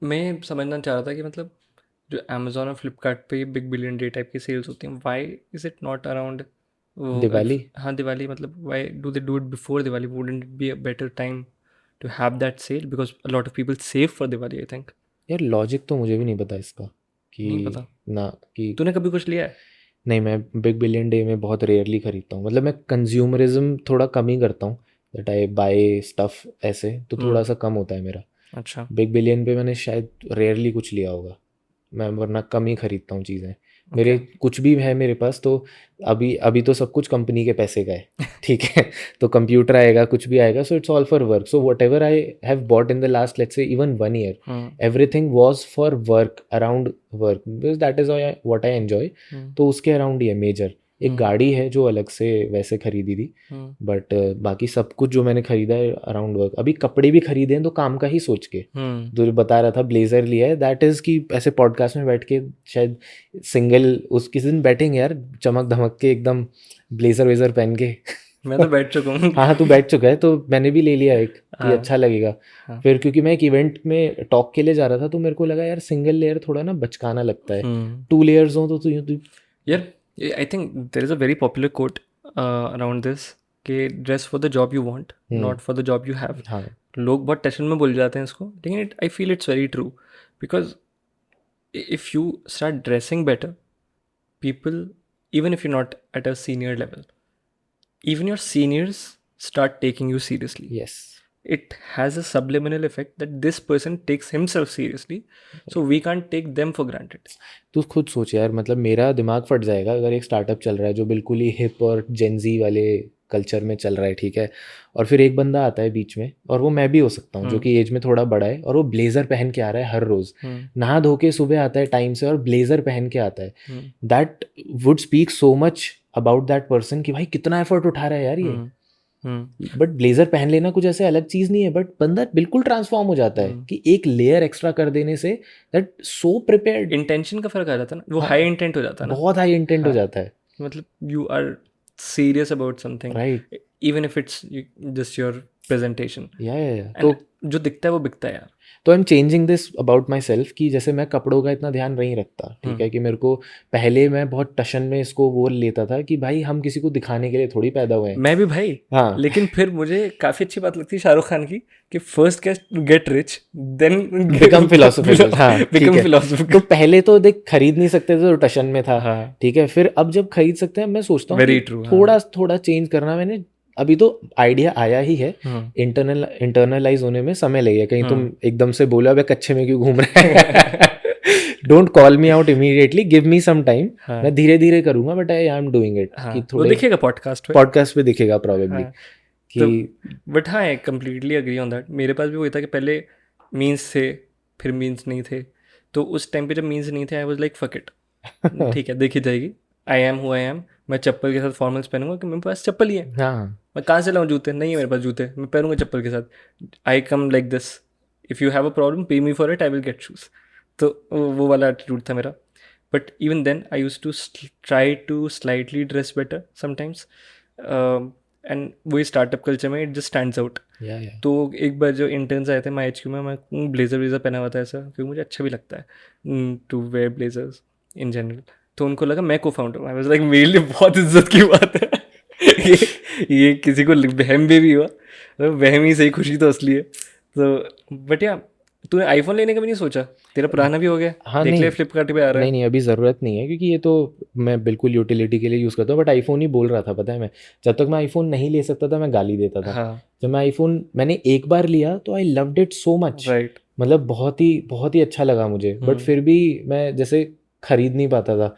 मैं समझना चाह रहा था कि मतलब जो अमेजोन और फ्लिपकार्ट पे बिग बिलियन डे टाइप की सेल्स होती हैं, why is it not around Diwali, हाँ दिवाली, मतलब why do they do it before Diwali? Wouldn't it be a better time to have that sale, because a lot of people save for Diwali I think. यार logic तो मुझे भी नहीं पता इसका नहीं कि पता, ना कि तूने कभी कुछ लिया है? नहीं, मैं बिग बिलियन डे में बहुत रेयरली खरीदता हूँ, मतलब मैं कंज्यूमरिज्म थोड़ा कम ही करता हूँ, दैट आई बाय स्टफ ऐसे, तो थोड़ा सा कम होता है मेरा। अच्छा बिग बिलियन पे मैंने शायद रेयरली कुछ लिया होगा, मैं वरना कम ही खरीदता हूँ चीज़ें, मेरे कुछ भी है मेरे पास तो अभी अभी तो सब कुछ कंपनी के पैसे का है, ठीक है? तो कंप्यूटर आएगा, कुछ भी आएगा, so it's all for work, so what ever I have bought in the last let's say even 1 year, everything was for work, around work, because that is what I enjoy, तो उसके around ही है major. एक गाड़ी है जो अलग से वैसे खरीदी थी, बट बाकी सब कुछ जो मैंने खरीदा है अराउंड वर्क। अभी कपड़े भी खरीदे हैं तो काम का ही सोच के, जो बता रहा था ब्लेजर लिया है, दैट इज़ कि ऐसे पॉडकास्ट में बैठ के शायद सिंगल उस किसी दिन बैठेंगे यार, चमक धमक के एकदम ब्लेजर वेजर पहन के मैं तो बैठ चुका हूँ। हाँ तू बैठ चुका है, तो मैंने भी ले लिया एक कि अच्छा लगेगा। फिर क्योंकि मैं एक इवेंट में टॉक के लिए जा रहा था, तो मेरे को लगा यार सिंगल लेयर थोड़ा ना बचकाना लगता है, 2 लेयर्स हो तो यार I think there is a very popular quote around this कि dress for the job you want, not for the job you have. हाँ लोग बहुत टेंशन में बोल जाते हैं इसको, लेकिन I feel it's very true, because if you start dressing better, people, even if you're not at a senior level, even your seniors start taking you seriously. Yes It has a subliminal effect that this person takes himself seriously, so we can't take them for granted. तू खुद सोच यार, मतलब मेरा दिमाग फट जाएगा अगर एक स्टार्टअप चल रहा है जो बिल्कुल ही हिप और जेनजी वाले कल्चर में चल रहा है, ठीक है, और फिर एक बंदा आता है बीच में, और वो मैं भी हो सकता हूँ जो कि एज में थोड़ा बड़ा है, और वो ब्लेजर पहन के आ रहा है हर रोज, नहा धो के सुबह आता है टाइम से और ब्लेजर पहन के आता है, that would speak so much about that person कि भाई कितना एफर्ट उठा रहा है यार ये। बट ब्लेजर पहन लेना कुछ ऐसे अलग चीज नहीं है, बट बंदा बिल्कुल ट्रांसफॉर्म हो जाता है कि एक लेयर एक्स्ट्रा कर देने से, दैट सो प्रिपेयर्ड, इंटेंशन का फर्क आ जाता है ना, वो हाई इंटेंट हो जाता है ना, बहुत हाई इंटेंट हो जाता है, मतलब you are serious about something, right? even if it's just your presentation, या तो जो दिखता है वो बिकता है यार। तो I am changing this about my self कि जैसे मैं कपड़ों का इतना ध्यान नहीं रखता, ठीक है, कि मेरे को पहले मैं बहुत टशन में इसको वो लेता था कि भाई हम किसी को दिखाने के लिए थोड़ी पैदा हुए हैं। मैं भी भाई, हाँ लेकिन फिर मुझे काफी अच्छी बात लगती है शाहरुख खान की कि first get rich then become philosophical, हाँ ठीक बिकम है। फिलोसोफिकल। तो पहले तो देख खरीद नहीं सकते थे तो टशन में था, हाँ, ठीक है, फिर अब जब खरीद सकते हैं मैं सोचता हूँ वेरी कि ट्रू। थोड़ा थोड़ा चेंज करना। मैंने अभी तो आइडिया आया ही है, हाँ इंटरनलाइज होने में समय लगेगा। कहीं तुम एकदम से बोलो अबे कच्चे में क्यों घूम रहे हैं, don't call me out immediately, give me some time, हाँ मैं धीरे धीरे करूंगा, but I am doing it. हाँ, कि वो थोड़े दिखेगा पॉडकास्ट पे। पॉडकास्ट पे दिखेगा प्रोबेबली हाँ, तो कि बट हाँ, I completely agree on that. मेरे पास भी वही था कि पहले मीन्स थे, फिर मीन्स नहीं थे। तो उस टाइम पे जब मीन्स नहीं थे, I was like fuck it, ठीक है देखी जाएगी, आई एम हु आई एम। मैं चप्पल के साथ फॉर्मल्स पहनूंगा कि मेरे पास चप्पल ही है। हाँ मैं कहाँ से लाऊं जूते? नहीं है मेरे पास जूते, मैं पहनूंगा चप्पल के साथ। I come like this, if you have a problem pay me for it, I will get shoes. तो वो वाला एटीट्यूड था मेरा। But even then I use to try to slightly dress better sometimes, and वही startup culture में it just stands out. या तो एक बार जो इंटर्न्स आए थे माई एच में, मैं ब्लेजर व्लेजर पहना हुआ था ऐसा, क्योंकि मुझे अच्छा भी लगता है to wear blazers in general. तो उनको लगा मैं को फाउंडर हूँ। आई वाज लाइक मेरे लिए बहुत इज्जत की बात है ये किसी को वहम भी हुआ, तो वहम ही सही, खुशी तो असली है। तो बट या तूने आईफोन लेने का भी नहीं सोचा? तेरा पुराना भी हो गया, हाँ देख ले नहीं फ्लिपकार्ट पे आ रहा नहीं है। नहीं, अभी ज़रूरत नहीं है, क्योंकि ये तो मैं बिल्कुल यूटिलिटी के लिए यूज़ करता हूँ। बट आईफोन ही बोल रहा था, पता है, मैं जब तक मैं आईफोन नहीं ले सकता था मैं गाली देता था। हाँ जब मैं आईफोन मैंने एक बार लिया तो I loved it so much, right. मतलब बहुत ही अच्छा लगा मुझे। बट फिर भी मैं जैसे खरीद नहीं पाता था,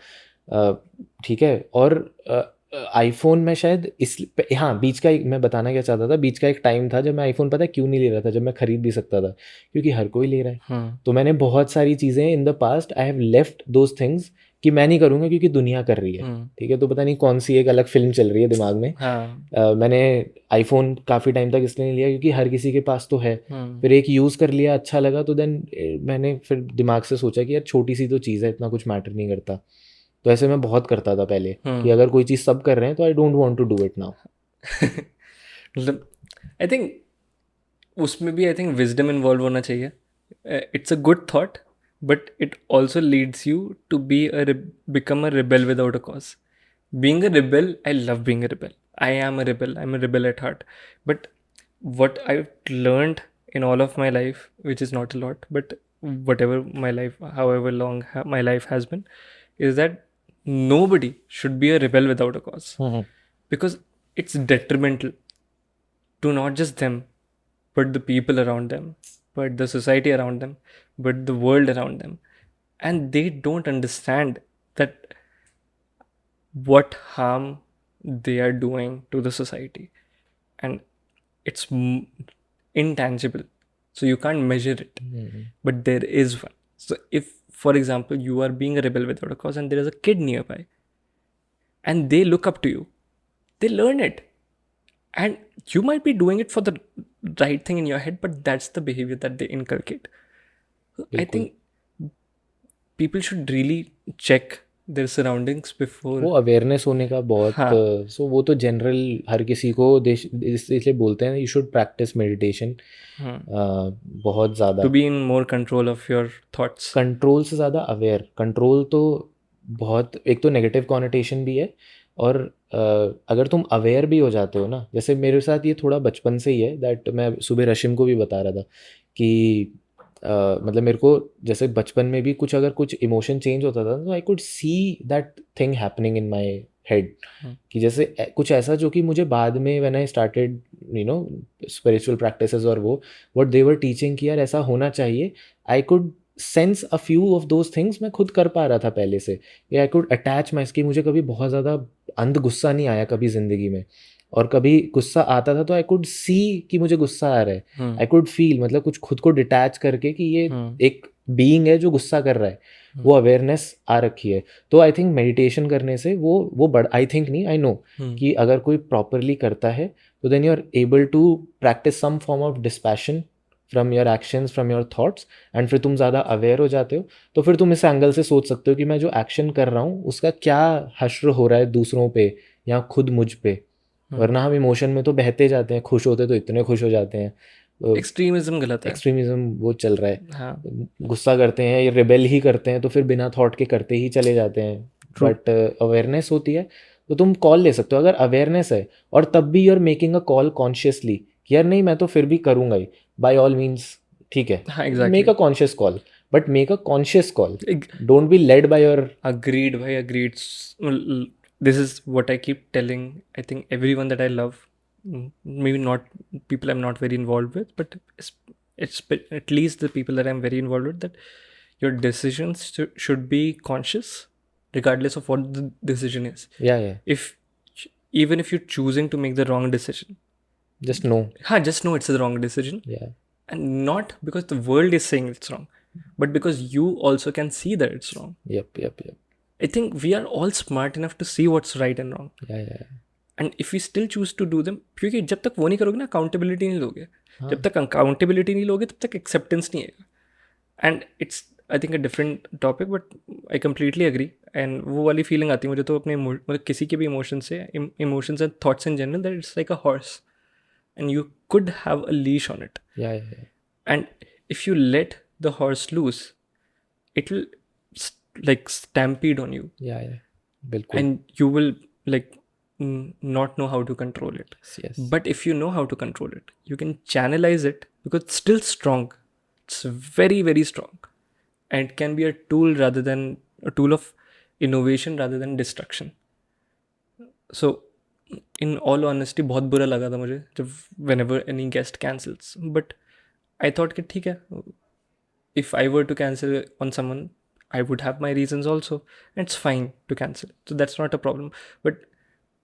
ठीक है। और आईफोन में शायद इस हाँ, बीच का मैं बताना क्या चाहता था, बीच का एक टाइम था जब मैं आईफोन पता है क्यों नहीं ले रहा था, जब मैं खरीद भी सकता था, क्योंकि हर कोई ले रहा है। हाँ तो मैंने बहुत सारी चीज़ें in the past I have left those things कि मैं नहीं करूँगा क्योंकि दुनिया कर रही है, ठीक है। तो पता नहीं कौन सी एक अलग फिल्म चल रही है दिमाग में। हाँ मैंने आईफोन काफ़ी टाइम तक इसलिए नहीं लिया क्योंकि हर किसी के पास तो है। फिर एक यूज़ कर लिया, अच्छा लगा, तो देन मैंने फिर दिमाग से सोचा कि यार छोटी सी तो चीज़ है, इतना कुछ मैटर नहीं करता। तो ऐसे मैं बहुत करता था पहले कि अगर कोई चीज़ सब कर रहे हैं तो I don't want to do it now. मतलब आई थिंक उसमें भी आई थिंक विजडम इन्वॉल्व होना चाहिए। It's a good thought, but it also leads you to be become a rebel without a cause. Being a rebel, I love being a rebel. I am a rebel. I'm a rebel at heart. But what I've learned in all of my life, which is not a lot, but whatever my life, however long my life has been, is that nobody should be a rebel without a cause. Because it's detrimental to not just them, but the people around them, but the society around them, but the world around them. And they don't understand that what harm they are doing to the society, and it's intangible, so you can't measure it, but there is one. So if, for example, you are being a rebel without a cause and there is a kid nearby and they look up to you, they learn it, and you might be doing it for the right thing in your head, but that's the behavior that they inculcate. So I बिल्कुल, think people should really check their surroundings before. वो awareness होने का बहुत हाँ सो वो तो general हर किसी को देश इसलिए बोलते हैं यू शुड प्रैक्टिस मेडिटेशन बहुत ज़्यादा। to be in more control of your thoughts. Control से ज़्यादा अवेयर, कंट्रोल तो बहुत, एक तो नेगेटिव कॉनोटेशन भी है, और अगर तुम अवेयर भी हो जाते हो ना, जैसे मेरे साथ ये थोड़ा बचपन से ही है, दैट मैं सुबह रशिम को भी बता रहा था कि मतलब मेरे को जैसे बचपन में भी कुछ अगर कुछ इमोशन चेंज होता था तो I could see that thing happening in my head, कि जैसे कुछ ऐसा जो कि मुझे बाद में when I started you know spiritual practices और वो व्हाट दे वर टीचिंग कि यार ऐसा होना चाहिए, I could sense a few of those things मैं खुद कर पा रहा था पहले से। या आई कुड अटैच माई इसकी, मुझे कभी बहुत ज़्यादा अंध गुस्सा नहीं आया कभी ज़िंदगी में, और कभी गुस्सा आता था तो आई कुड सी कि मुझे गुस्सा आ रहा है, आई कुड फील, मतलब कुछ खुद को डिटैच करके कि ये एक बीइंग है जो गुस्सा कर रहा है, वो अवेयरनेस आ रखी है। तो आई थिंक मेडिटेशन करने से वो बड़, आई थिंक नहीं, आई नो कि अगर कोई प्रॉपरली करता है तो then you are able to practise some form of dispassion from your actions, from your thoughts, and फिर तुम ज़्यादा अवेयर हो जाते हो। तो फिर तुम इस एंगल से सोच सकते हो कि मैं जो एक्शन कर रहा हूँ उसका क्या हश्र हो रहा है दूसरों पे या खुद मुझ पे। वरना हम इमोशन में तो बहते जाते हैं, खुश होते तो इतने खुश हो जाते हैं, एक्सट्रीमिज्म गलत है। एक्सट्रीमिज्म वो चल रहा है, हाँ गुस्सा करते हैं या रिबेल ही करते हैं तो फिर बिना थॉट के करते ही चले जाते हैं। ट्रू। बट अवेयरनेस होती है तो तुम कॉल ले सकते हो, अगर अवेयरनेस है और तब भी you are making a call consciously, यार नहीं मैं तो फिर भी करूंगा ही, बाय ऑल मीन्स ठीक है, हाँ make a exactly. Conscious call, but make a conscious call, don't be led by your. Agreed, bhai, agreed. This is what I keep telling. I think everyone that I love, maybe not people I'm not very involved with, but at least the people that I'm very involved with, that your decisions should be conscious, regardless of what the decision is. या If even if you're choosing to make the wrong decision, just know. just know it's the wrong decision, या and not because the world is saying it's wrong, but because you also can see that it's wrong. Yup yup yup. I think we are all smart enough to see what's right and wrong. या And if we still choose to do them, क्योंकि जब तक वो नहीं करोगे ना, accountability नहीं लोगे। हाँ जब तक अकाउंटेबिलिटी नहीं लोगे तब तक एक्सेप्टेंस नहीं आएगा। And it's I think a different topic, but I completely agree. And वो वाली फीलिंग आती है मुझे तो अपने मतलब किसी के भी इमोशन से, emotions and thoughts in general, that it's like a horse and you could have a leash on it. या And if you let the horse loose, it will like stampede on you, या बिल्कुल। and you will like not know how to control it. Yes But if you know how to control it, you can channelize it because it's still strong. It's very, very strong. And it can be a tool rather than a tool of innovation rather than destruction. So, in all honesty, बहुत बुरा लगा था मुझे जब whenever any guest cancels. But I thought कि ठीक है, if I were to cancel on someone, I would have my reasons also. And it's fine to cancel. So that's not a problem. But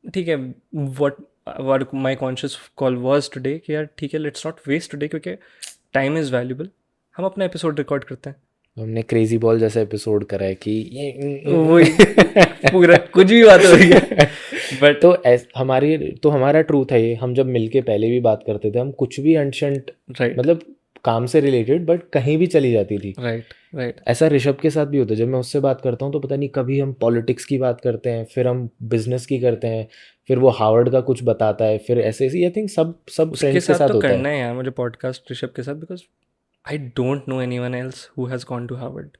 ठीक है, what my conscious call was today कि यार ठीक है, let's not waste today क्योंकि time is valuable. हम अपना episode record करते हैं, हमने क्रेजी बॉल जैसा एपिसोड करा है कि वही पूरा कुछ भी बात हो रही है। बट तो हमारी तो हमारा ट्रूथ है ये, हम जब मिलके पहले भी बात करते थे, हम कुछ भी अनशंट राइट मतलब काम से रिलेटेड बट कहीं भी चली जाती थी। राइट राइट ऐसा ऋषभ के साथ भी होता है, जब मैं उससे बात करता हूँ तो पता नहीं कभी हम पॉलिटिक्स की बात करते हैं, फिर हम बिजनेस की करते हैं, फिर वो हार्वर्ड का कुछ बताता है, फिर ऐसे ऐसे आई थिंक सब उसके फ्रेंड्स के साथ साथ तो होता करना है। है यार मुझे पॉडकास्ट ऋषभ के साथ, because I don't know anyone else who has gone to Harvard.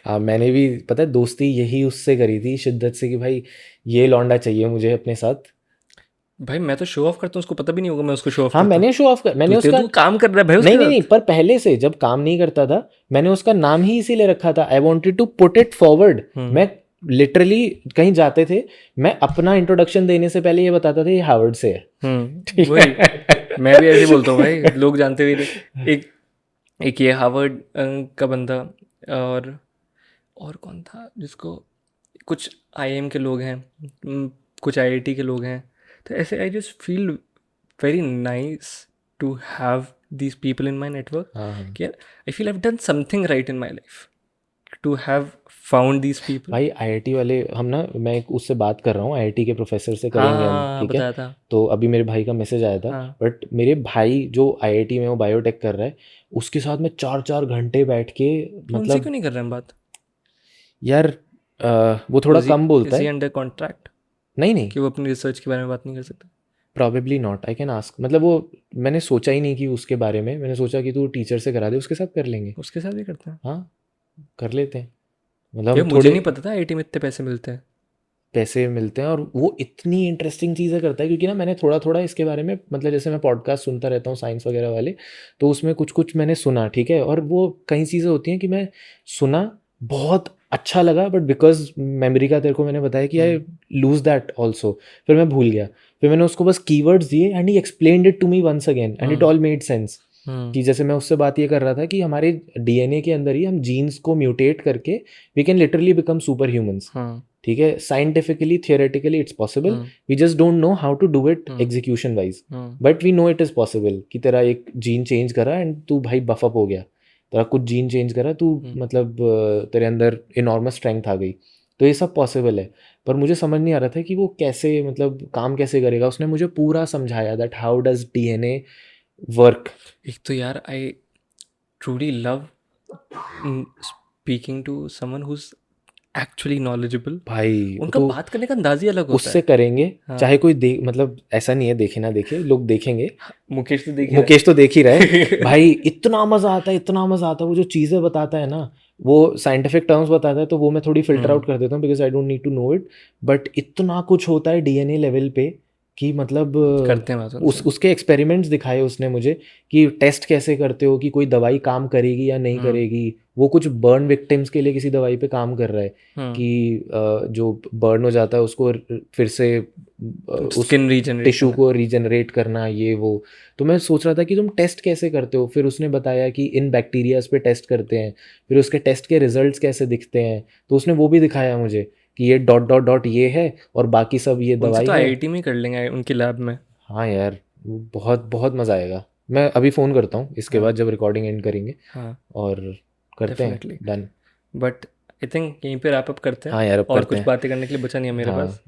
हाँ मैंने भी पता है दोस्ती यही उससे करी थी शिद्दत से कि भाई ये लौंडा चाहिए मुझे अपने साथ। भाई मैं तो शो ऑफ करता हूँ, उसको पता भी नहीं होगा मैं उसको शो ऑफ हाँ करता हूँ। मैंने शो ऑफ कर, मैंने उसका तू काम कर रहा है भाई नहीं उसके नहीं नहीं, साथ। पर पहले से जब काम नहीं करता था मैंने उसका नाम ही इसीलिए रखा था, I wanted to put it forward. मैं लिटरली कहीं जाते थे, मैं अपना इंट्रोडक्शन देने से पहले ये बताता था ये हार्वर्ड से है। वही मैं भी ऐसे ही बोलता हूँ भाई, लोग जानते हुए नहीं। एक ये हार्वर्ड का बंदा, और कौन था जिसको, कुछ आईएम के लोग हैं, कुछ आईआईटी के लोग हैं। तो ऐसे I just feel very nice to have these people in my network. हाँ कि I feel I have done something right in my life to have found these people. भाई आईआईटी वाले हम ना, मैं एक उससे बात कर रहा हूँ आईआईटी के प्रोफेसर से, करेंगे हम हाँ ठीक बताया है। था। तो अभी मेरे भाई का मैसेज आया था, हाँ बट मेरे भाई जो आईआईटी में वो बायोटेक कर रहा है, उसके साथ मैं 4-4 घंटे बैठ के तो उनसे मतलब क्यों नहीं कर रहे हैं बात? यार वो थोड़ा कम बोलता इज ही है। अंडर कॉन्ट्रैक्ट नहीं नहीं कि वो अपनी रिसर्च के बारे में बात नहीं कर सकते? Probably not, I can ask, मतलब वो मैंने सोचा ही नहीं कि उसके बारे में, मैंने सोचा कि तू टीचर से करा दे, उसके साथ कर लेंगे। उसके साथ भी करते हैं? हाँ कर लेते हैं, मतलब ये हम मुझे थोड़े नहीं पता था आईटी में इतने पैसे मिलते हैं। पैसे मिलते हैं और वो इतनी इंटरेस्टिंग चीज़ें करता है, क्योंकि ना मैंने थोड़ा थोड़ा इसके बारे में, मतलब जैसे मैं पॉडकास्ट सुनता रहता हूँ साइंस वगैरह वाले, तो उसमें कुछ कुछ मैंने सुना ठीक है, और वो कई चीज़ें होती हैं कि मैं सुना बहुत अच्छा लगा, बट बिकॉज मेमोरी का तेरे को मैंने बताया कि आई लूज दैट ऑल्सो, फिर मैं भूल गया, फिर मैंने उसको बस कीवर्ड्स दिए and he explained it to me once again and it all made sense. कि जैसे मैं उससे बात ये कर रहा था कि हमारे डीएनए के अंदर ही हम जीन्स को म्यूटेट करके we can literally become super humans. ठीक है, scientifically theoretically it's possible, we just don't know how to do it execution wise, but we know it is possible. कि तेरा एक जीन चेंज करा एंड तू भाई बफअप हो गया, तेरा कुछ जीन चेंज करा तू मतलब तेरे अंदर इनॉर्मस स्ट्रेंथ आ गई, तो ये सब पॉसिबल है। पर मुझे समझ नहीं आ रहा था कि वो कैसे मतलब काम कैसे करेगा। उसने मुझे पूरा समझाया that how does DNA work. एक तो यार आई truly love speaking to someone who's actually knowledgeable, भाई उनका तो बात करने का अंदाज ही अलग होता उससे है। करेंगे, हाँ, चाहे कोई देख, मतलब ऐसा नहीं है देखे ना देखे, लोग देखेंगे। मुकेश तो देख ही मुकेश तो देख ही रहा है रहा भाई, इतना मजा आता है, इतना मजा आता है, वो जो चीजें बताता है ना, वो साइंटिफिक टर्म्स बताता है तो वो मैं थोड़ी फिल्टर आउट कर देता हूँ, because I don't need to know it. But इतना कुछ होता है डीएनए लेवल पे कि मतलब करते हैं बात उस उनसे। उसके एक्सपेरिमेंट्स दिखाए उसने मुझे, कि टेस्ट कैसे करते हो कि कोई दवाई काम करेगी या नहीं हम्म करेगी। वो कुछ बर्न विक्टिम्स के लिए किसी दवाई पे काम कर रहा है हम्म कि जो बर्न हो जाता है उसको फिर से उस स्किन रीजनरेट टिश्यू करना। को रीजनरेट करना, ये वो। तो मैं सोच रहा था कि तुम टेस्ट कैसे करते हो, फिर उसने बताया कि इन बैक्टीरियाज पे टेस्ट करते हैं, फिर उसके टेस्ट के रिजल्ट्स कैसे दिखते हैं, तो उसने वो भी दिखाया मुझे कि ये डॉट डॉट डॉट ये है और बाकी सब ये उनसे दवाई तो है। आईआईटी में ही कर लेंगे, उनकी लैब में। हाँ यार, वो बहुत बहुत मज़ा आएगा। मैं अभी फ़ोन करता हूँ इसके हाँ बाद जब रिकॉर्डिंग एंड करेंगे, हाँ, और करते हैं definitely. Done. But I think यहीं पे रैप अप करते हैं, हाँ यार, अब और करते कुछ हैं। बातें करने के लिए बचा नहीं है मेरे हाँ, पास।